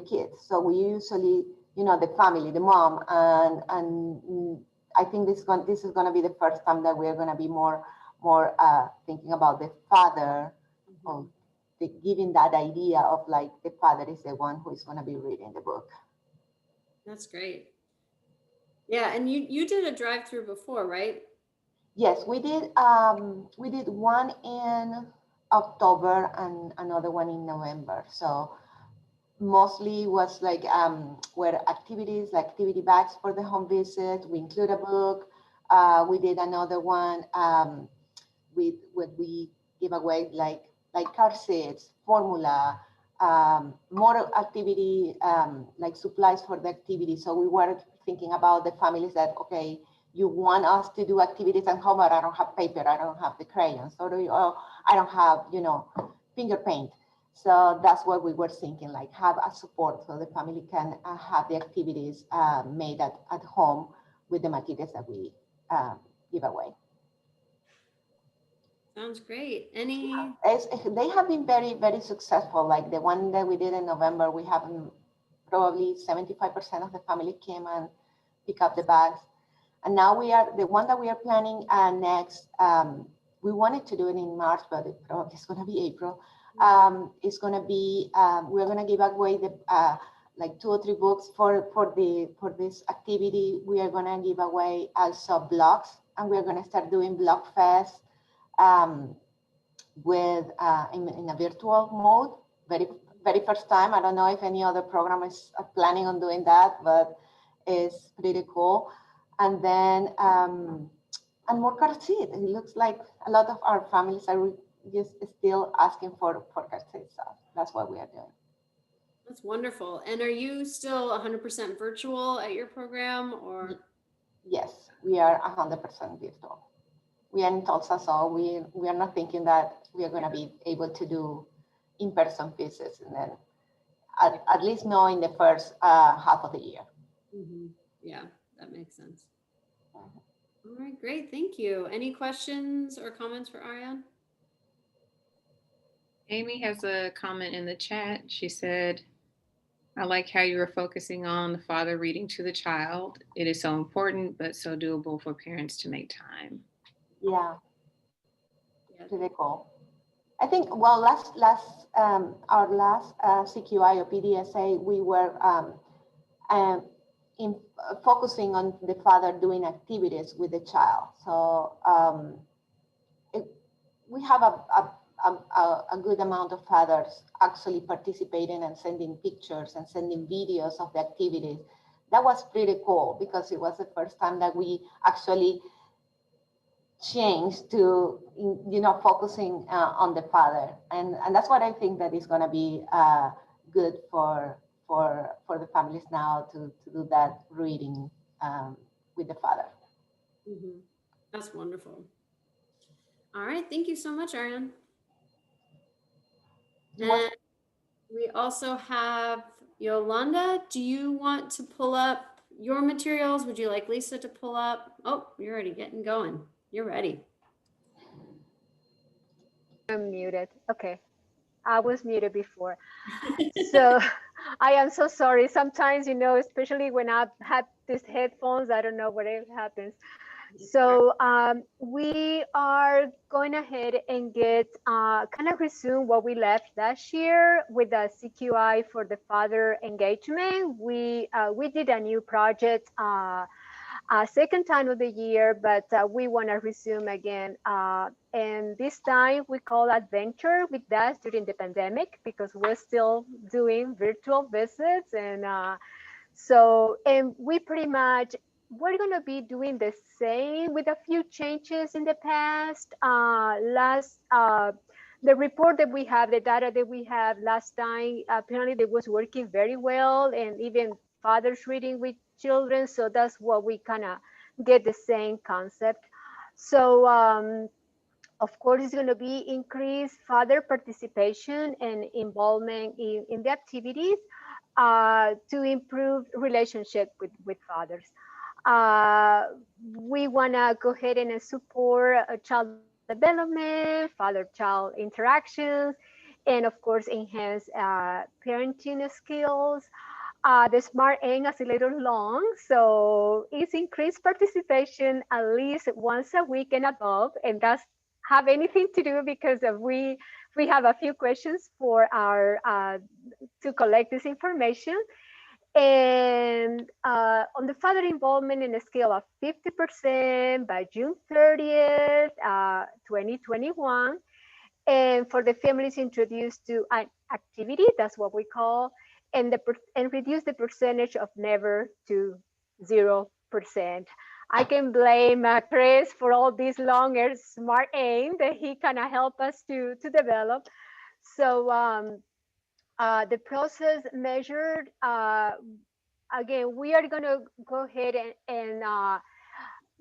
kids. So we usually, you know, the family, the mom, and I think this is going to be the first time that we're going to be more thinking about the father, of giving that idea of like the father is the one who is going to be reading the book. That's great. Yeah, and you did a drive-through before, right? Yes, we did. We did one in October and another one in November. So mostly was like where activities, like activity bags for the home visit. We include a book. We did another one with what we give away like car seats, formula, more activity, like supplies for the activity. So we were thinking about the families that, okay, you want us to do activities at home, but I don't have paper, I don't have the crayons, or I don't have, you know, finger paint. So that's what we were thinking, like have a support so the family can have the activities made at home with the materials that we give away. Sounds great. Any? They have been very, very successful. Like the one that we did in November, we have probably 75% of the family came and pick up the bags. And now the one that we are planning next, we wanted to do it in March, but it probably is going to be April. It's going to be, we're going to give away like 2 or 3 books for this activity. We are gonna give away also blogs, and we're gonna start doing blog fest with in a virtual mode. Very first time. I don't know if any other program is planning on doing that, but it's pretty cool. And then and more car seat. It looks like a lot of our families are just still asking for car seats. So that's what we are doing. That's wonderful. And are you still 100% virtual at your program, or? Yes, we are 100% virtual. We are in Tulsa, so we are not thinking that we are going to be able to do in-person pieces, and then at least no in the first half of the year. Mm-hmm. Yeah, that makes sense. All right, great. Thank you. Any questions or comments for Ariane? Amy has a comment in the chat. She said, I like how you were focusing on the father reading to the child. It is so important, but so doable for parents to make time. Yeah, pretty cool. I think, well, our last CQI or PDSA, we were focusing on the father doing activities with the child. So we have a good amount of fathers actually participating and sending pictures and sending videos of the activities. That was pretty cool because it was the first time that we actually changed to, focusing on the father. And that's what I think that is going to be good for the families now to do that reading with the father. Mm-hmm. That's wonderful. All right, thank you so much, Ariane. And we also have Yolanda. Do you want to pull up your materials? Would you like Lisa to pull up? Oh, you're already getting going. You're ready. I'm muted. Okay. I was muted before. So I am so sorry. Sometimes, especially when I've had these headphones, I don't know what happens. So we are going ahead and get kind of resume what we left last year with the CQI for the father engagement. We did a new project second time of the year, but we want to resume again. And this time we call Adventure with Dads during the pandemic because we're still doing virtual visits. And and we pretty much, we're going to be doing the same with a few changes in the past. The report that we have, the data that we have last time, apparently it was working very well, and even fathers reading with children. So that's what we kind of get the same concept. So of course, it's going to be increased father participation and involvement in the activities to improve relationship with fathers. We want to go ahead and support child development, father-child interactions, and of course, enhance parenting skills. The SMART aim is a little long, so it's increased participation at least once a week and above, and that's have anything to do because we have a few questions for our to collect this information. And on the father involvement in a scale of 50% by June 30th, 2021. And for the families introduced to an activity, that's what we call, and reduce the percentage of never to 0%. I can blame Chris for all these longer SMART aim that he kind of helped us to develop. So the process measured, again, we are going to go ahead and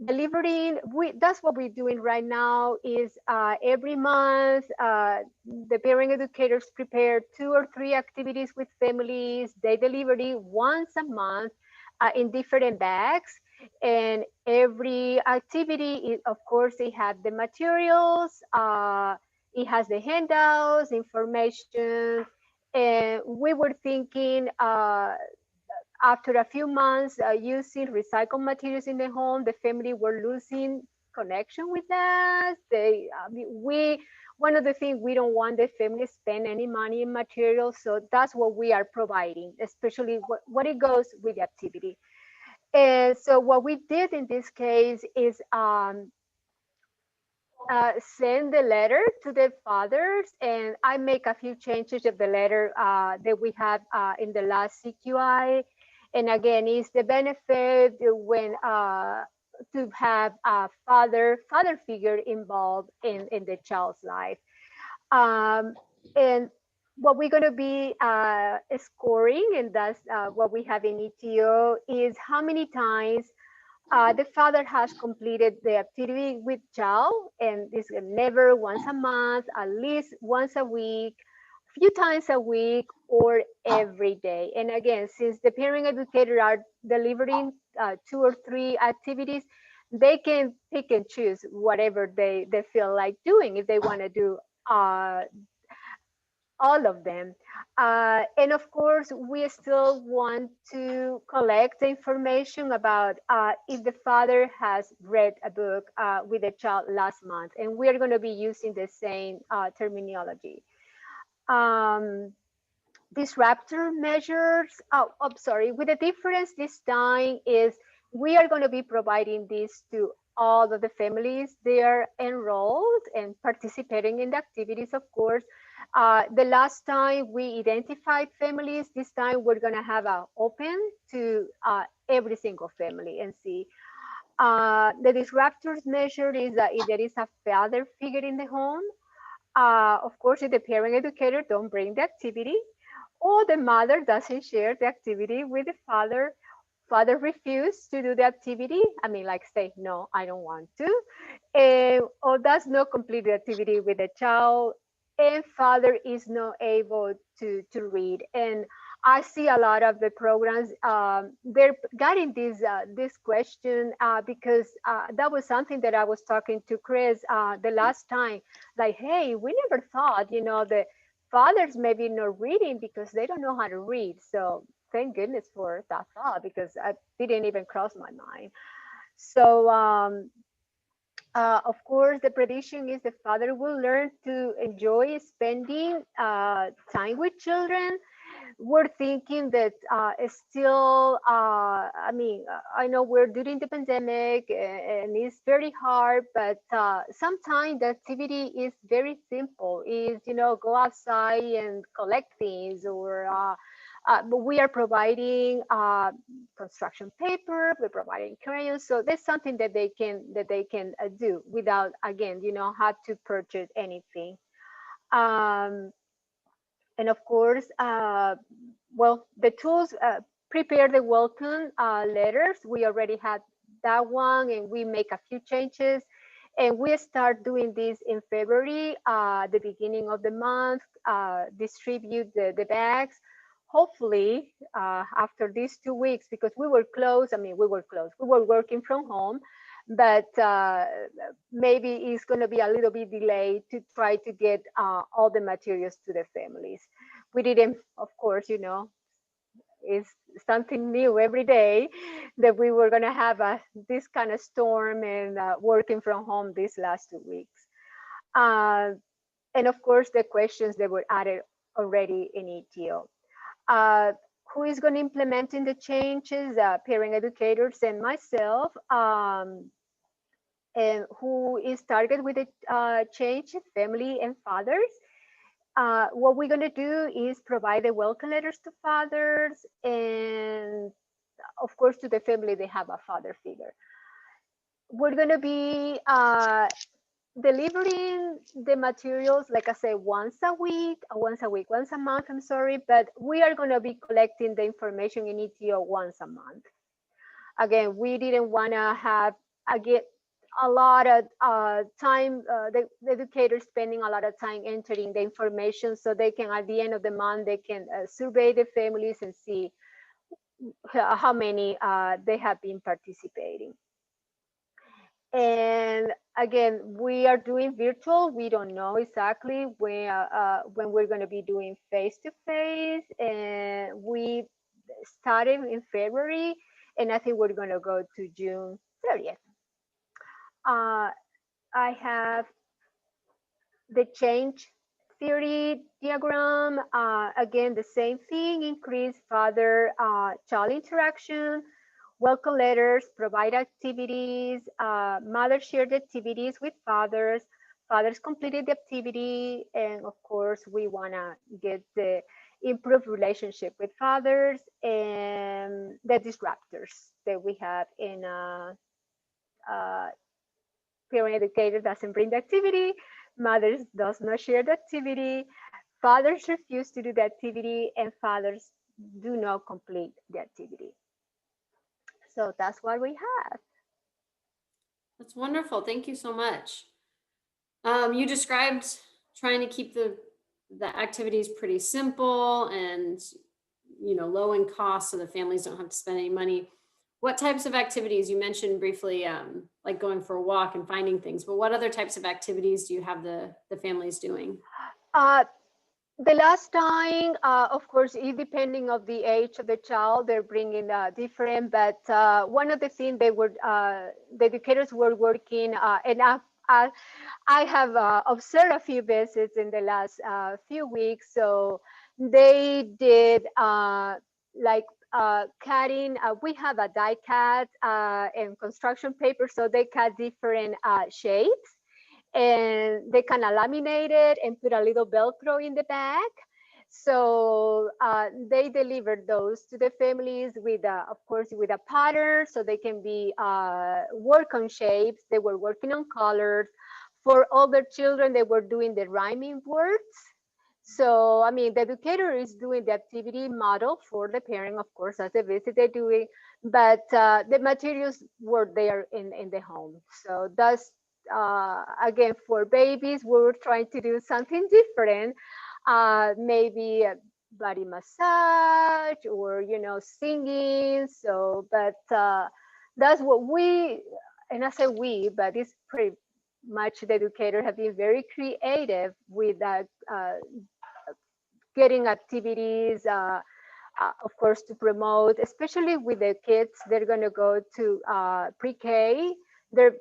delivering. That's what we're doing right now is every month, the parent educators prepare 2 or 3 activities with families. They deliver it once a month in different bags. And every activity, of course, it has the materials, it has the handouts, information. And we were thinking after a few months using recycled materials in the home, the family were losing connection with us. One of the things, we don't want the family to spend any money in materials, so that's what we are providing, especially what it goes with the activity. And so what we did in this case is send the letter to the fathers, and I make a few changes of the letter that we had in the last CQI. And again, it's the benefit when to have a father figure involved in the child's life. And what we're going to be scoring, and that's what we have in ETO, is how many times the father has completed the activity with child, and this is never once a month, at least once a week, a few times a week, or every day. And again, since the parent educator are delivering 2 or 3 activities, they can pick and choose whatever they feel like doing. If they want to do all of them. And of course, we still want to collect the information about if the father has read a book with a child last month. And we're going to be using the same terminology. Disruptor measures, I'm sorry, with the difference this time is we are going to be providing this to all of the families. They are enrolled and participating in the activities, of course. The last time we identified families, this time we're going to have an open to every single family and see. The disruptors measure is that if there is a father figure in the home, of course, if the parent educator don't bring the activity, or the mother doesn't share the activity with the father, father refuse to do the activity, I mean, like say, no, I don't want to, or does not complete the activity with the child, and father is not able to read. And I see a lot of the programs, they're getting this question because that was something that I was talking to Chris the last time, like, hey, we never thought, the fathers maybe not reading because they don't know how to read. So thank goodness for that thought, because I didn't even cross my mind. So of course, the prediction is the father will learn to enjoy spending time with children. We're thinking that still, I mean, I know we're during the pandemic and it's very hard, but sometimes the activity is very simple. Is, go outside and collect things, or but we are providing construction paper, we're providing crayons, so that's something that they can do without, again, have to purchase anything. And of course, well, the tools, prepare the welcome letters. We already had that one, and we make a few changes. And we start doing this in February, the beginning of the month, distribute the bags. Hopefully, after these 2 weeks, because we were closed, we were working from home, but maybe it's going to be a little bit delayed to try to get all the materials to the families. We didn't, of course, it's something new every day that we were going to have this kind of storm and working from home these last 2 weeks. And of course, the questions that were added already in ETO. Who is going to implementing the changes? Parent educators and myself. And who is targeted with the change? Family and fathers. What we're going to do is provide the welcome letters to fathers, and of course to the family, they have a father figure. We're going to be delivering the materials, like I say, once a month, I'm sorry, but we are going to be collecting the information in ETO once a month. Again, we didn't want to have a lot of time, the educators spending a lot of time entering the information, so they can, at the end of the month, they can survey the families and see how many they have been participating. And again, we are doing virtual. We don't know exactly when we're going to be doing face-to-face, and we started in February, and I think we're going to go to June 30th. I have the change theory diagram. Again, the same thing, increase father-child interaction, welcome letters, provide activities, mothers shared activities with fathers, fathers completed the activity, and of course, we wanna get the improved relationship with fathers and the disruptors that we have in parent educator doesn't bring the activity, mothers does not share the activity, fathers refuse to do the activity, and fathers do not complete the activity. So that's what we have. That's wonderful. Thank you so much. You described trying to keep the activities pretty simple and low in cost so the families don't have to spend any money. What types of activities, you mentioned briefly, like going for a walk and finding things, but what other types of activities do you have the families doing? The last time, of course, it depending of the age of the child, they're bringing different, but one of the things they were, the educators were working, and I have observed a few visits in the last few weeks, so they did like cutting, we have a die cut and construction paper, so they cut different shapes and they kind of laminate it and put a little Velcro in the back. So they delivered those to the families with, of course, with a pattern so they can be work on shapes. They were working on colors. For older children, they were doing the rhyming words. So, I mean, the educator is doing the activity model for the parent, of course, as a visit they're doing, but the materials were there in the home. So that's, again, for babies, we were trying to do something different, maybe a body massage or, singing. So, but that's what we, and I say we, but it's pretty much the educator have been very creative with getting activities, of course, to promote, especially with the kids, they're going to go to pre-K. They're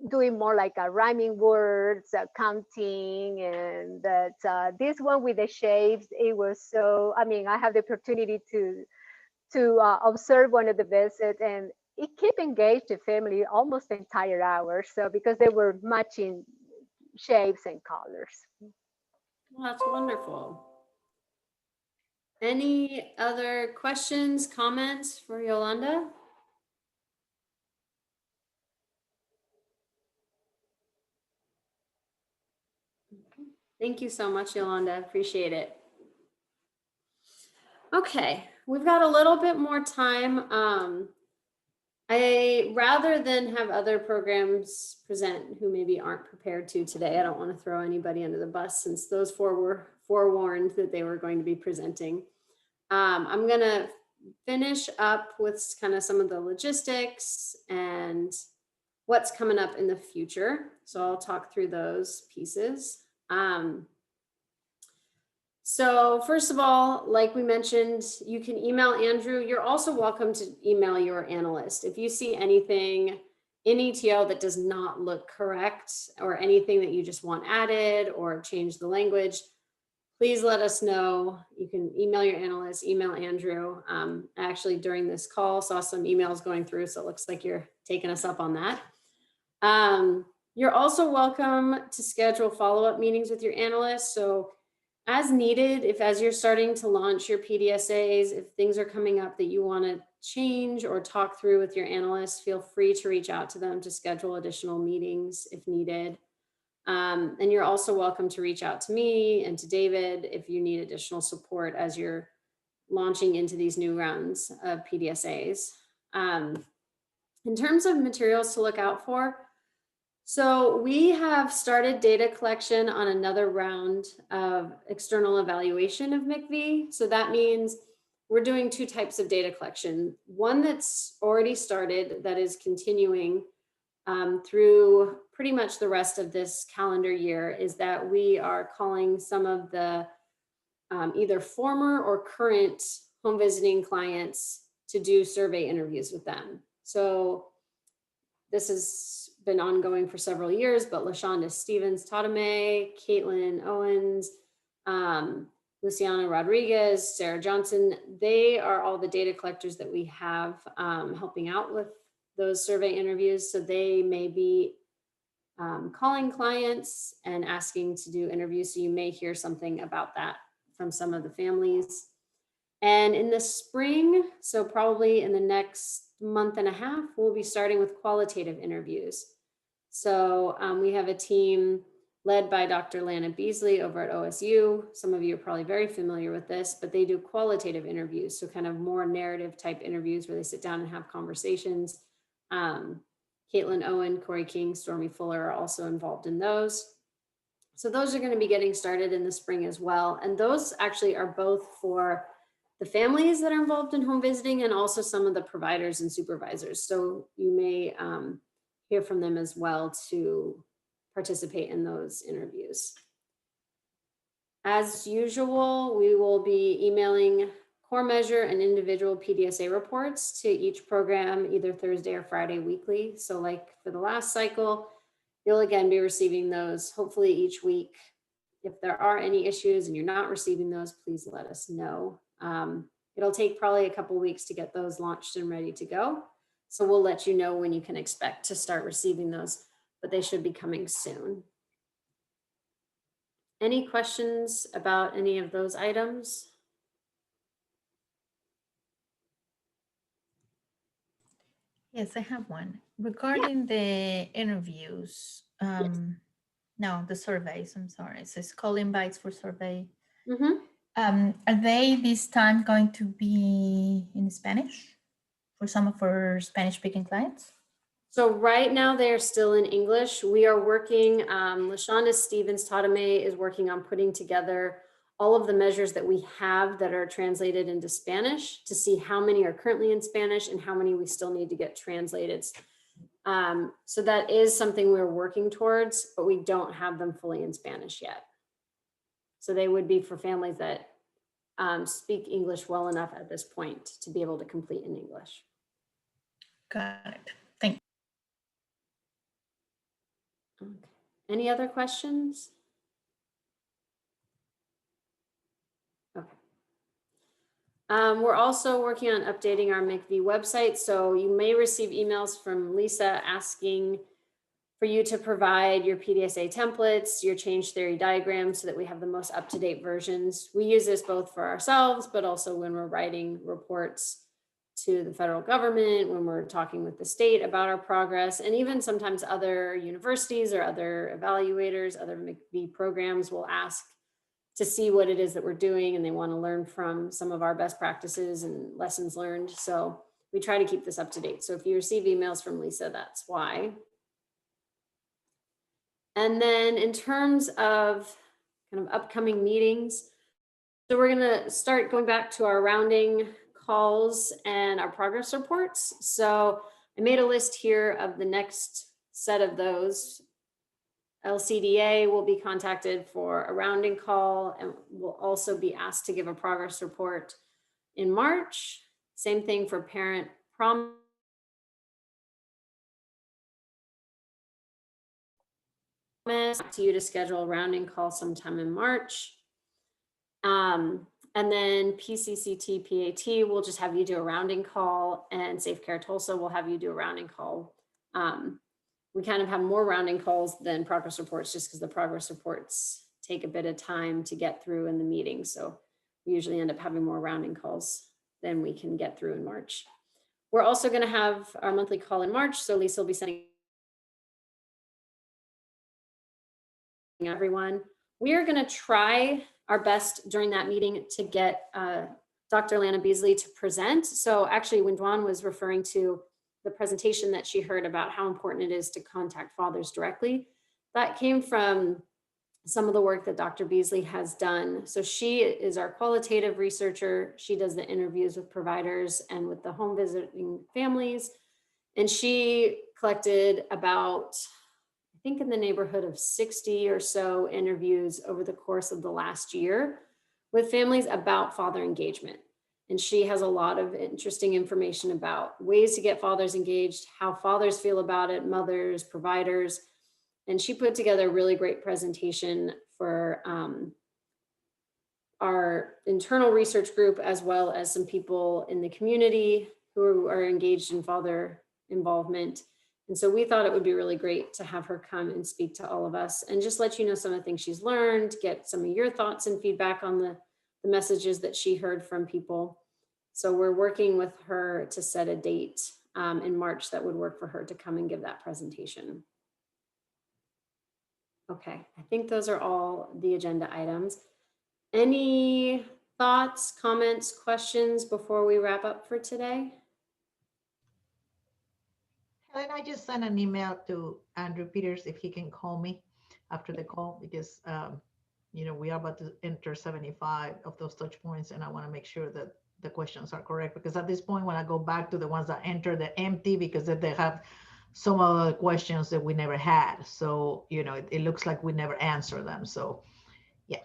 doing more like a rhyming words, counting, and that this one with the shapes, it was so, I mean, I have the opportunity to observe one of the visits, and it kept engaged the family almost the entire hour. So because they were matching shapes and colors. Well, that's wonderful. Any other questions, comments for Yolanda? Thank you so much, Yolanda. Appreciate it. Okay, we've got a little bit more time. Rather than have other programs present who maybe aren't prepared to today, I don't want to throw anybody under the bus since those four were forewarned that they were going to be presenting. I'm going to finish up with kind of some of the logistics and what's coming up in the future. So I'll talk through those pieces. So first of all, like we mentioned, you can email Andrew. You're also welcome to email your analyst. If you see anything in ETO that does not look correct or anything that you just want added or change the language, please let us know. You can email your analyst, email Andrew. Actually, during this call, saw some emails going through, so it looks like you're taking us up on that. You're also welcome to schedule follow-up meetings with your analyst. So as needed, if as you're starting to launch your PDSAs, if things are coming up that you want to change or talk through with your analyst, feel free to reach out to them to schedule additional meetings if needed. And you're also welcome to reach out to me and to David if you need additional support as you're launching into these new rounds of PDSAs. In terms of materials to look out for, so we have started data collection on another round of external evaluation of MIECHV. So that means we're doing two types of data collection. One that's already started that is continuing through pretty much the rest of this calendar year is that we are calling some of the either former or current home visiting clients to do survey interviews with them. So this is been ongoing for several years, but LaShonda Stevens Tadame, Caitlin Owens, Luciana Rodriguez, Sarah Johnson, they are all the data collectors that we have helping out with those survey interviews. So they may be calling clients and asking to do interviews. So you may hear something about that from some of the families. And in the spring, so probably in the next month and a half, we'll be starting with qualitative interviews. So we have a team led by Dr. Lana Beasley over at OSU. Some of you are probably very familiar with this, but they do qualitative interviews. So kind of more narrative type interviews where they sit down and have conversations. Caitlin Owen, Corey King, Stormy Fuller are also involved in those. So those are going to be getting started in the spring as well. And those actually are both for the families that are involved in home visiting and also some of the providers and supervisors. So you may hear from them as well to participate in those interviews. As usual, we will be emailing core measure and individual PDSA reports to each program either Thursday or Friday weekly. So like for the last cycle, you'll again be receiving those hopefully each week. If there are any issues and you're not receiving those, please let us know. It'll take probably a couple weeks to get those launched and ready to go. So we'll let you know when you can expect to start receiving those, but they should be coming soon. Any questions about any of those items? Yes, I have one. Regarding the interviews, no, the surveys, I'm sorry. It says call invites for survey. Are they this time going to be in Spanish for some of our Spanish speaking clients? So right now they're still in English. We are working, LaShonda Stevens Tadame is working on putting together all of the measures that we have that are translated into Spanish to see how many are currently in Spanish and how many we still need to get translated. So that is something we're working towards, but we don't have them fully in Spanish yet. So they would be for families that speak English well enough at this point to be able to complete in English. Got it. Thank you. Okay. Any other questions? Okay. We're also working on updating our MIECHV website. So you may receive emails from Lisa asking for you to provide your PDSA templates, your change theory diagrams so that we have the most up-to-date versions. We use this both for ourselves, but also when we're writing reports to the federal government, when we're talking with the state about our progress, and even sometimes other universities or other evaluators, other MIECHV programs will ask to see what it is that we're doing, and they want to learn from some of our best practices and lessons learned. So we try to keep this up to date. So if you receive emails from Lisa, that's why. And then in terms of kind of upcoming meetings, so we're going to start going back to our rounding calls and our progress reports. So I made a list here of the next set of those. LCDA will be contacted for a rounding call and will also be asked to give a progress report in March. Same thing for parent prom. To you to schedule a rounding call sometime in March. And then PCCT, PAT will just have you do a rounding call, and Safe Care Tulsa will have you do a rounding call. We kind of have more rounding calls than progress reports just because the progress reports take a bit of time to get through in the meeting. So we usually end up having more rounding calls than we can get through in March. We're also going to have our monthly call in March. So Lisa will be sending everyone. We are going to try our best during that meeting to get Dr. Lana Beasley to present. So actually, when Dwan was referring to the presentation that she heard about how important it is to contact fathers directly, that came from some of the work that Dr. Beasley has done. So she is our qualitative researcher. She does the interviews with providers and with the home visiting families. And she collected about, I think in the neighborhood of 60 or so interviews over the course of the last year with families about father engagement. And she has a lot of interesting information about ways to get fathers engaged, how fathers feel about it, mothers, providers. And she put together a really great presentation for our internal research group, as well as some people in the community who are engaged in father involvement. And so we thought it would be really great to have her come and speak to all of us and just let you know some of the things she's learned, get some of your thoughts and feedback on the messages that she heard from people. So we're working with her to set a date in March that would work for her to come and give that presentation. Okay, I think those are all the agenda items. Any thoughts, comments, questions before we wrap up for today? And I just sent an email to Andrew Peters if he can call me after the call, because you know, we are about to enter 75 of those touch points, and I want to make sure that the questions are correct, because at this point, when I go back to the ones that enter, they're empty because they have some of the questions that we never had. So, you know, it looks like we never answer them. So, yeah.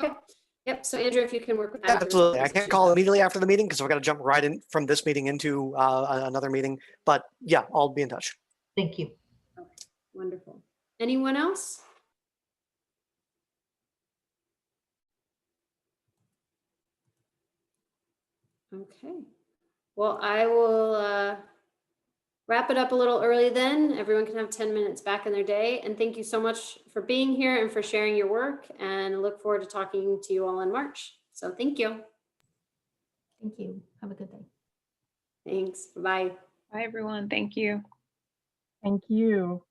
Okay. Yep. So Andrew, if you can work with Andrew. Absolutely. I can't call immediately after the meeting because we've got to jump right in from this meeting into another meeting. But yeah, I'll be in touch. Thank you. Okay. Wonderful. Anyone else? Okay. Well, I will wrap it up a little early then. Everyone can have 10 minutes back in their day. And thank you so much for being here and for sharing your work, and look forward to talking to you all in March. So thank you. Thank you. Have a good day. Thanks. Bye. Bye, everyone. Thank you. Thank you.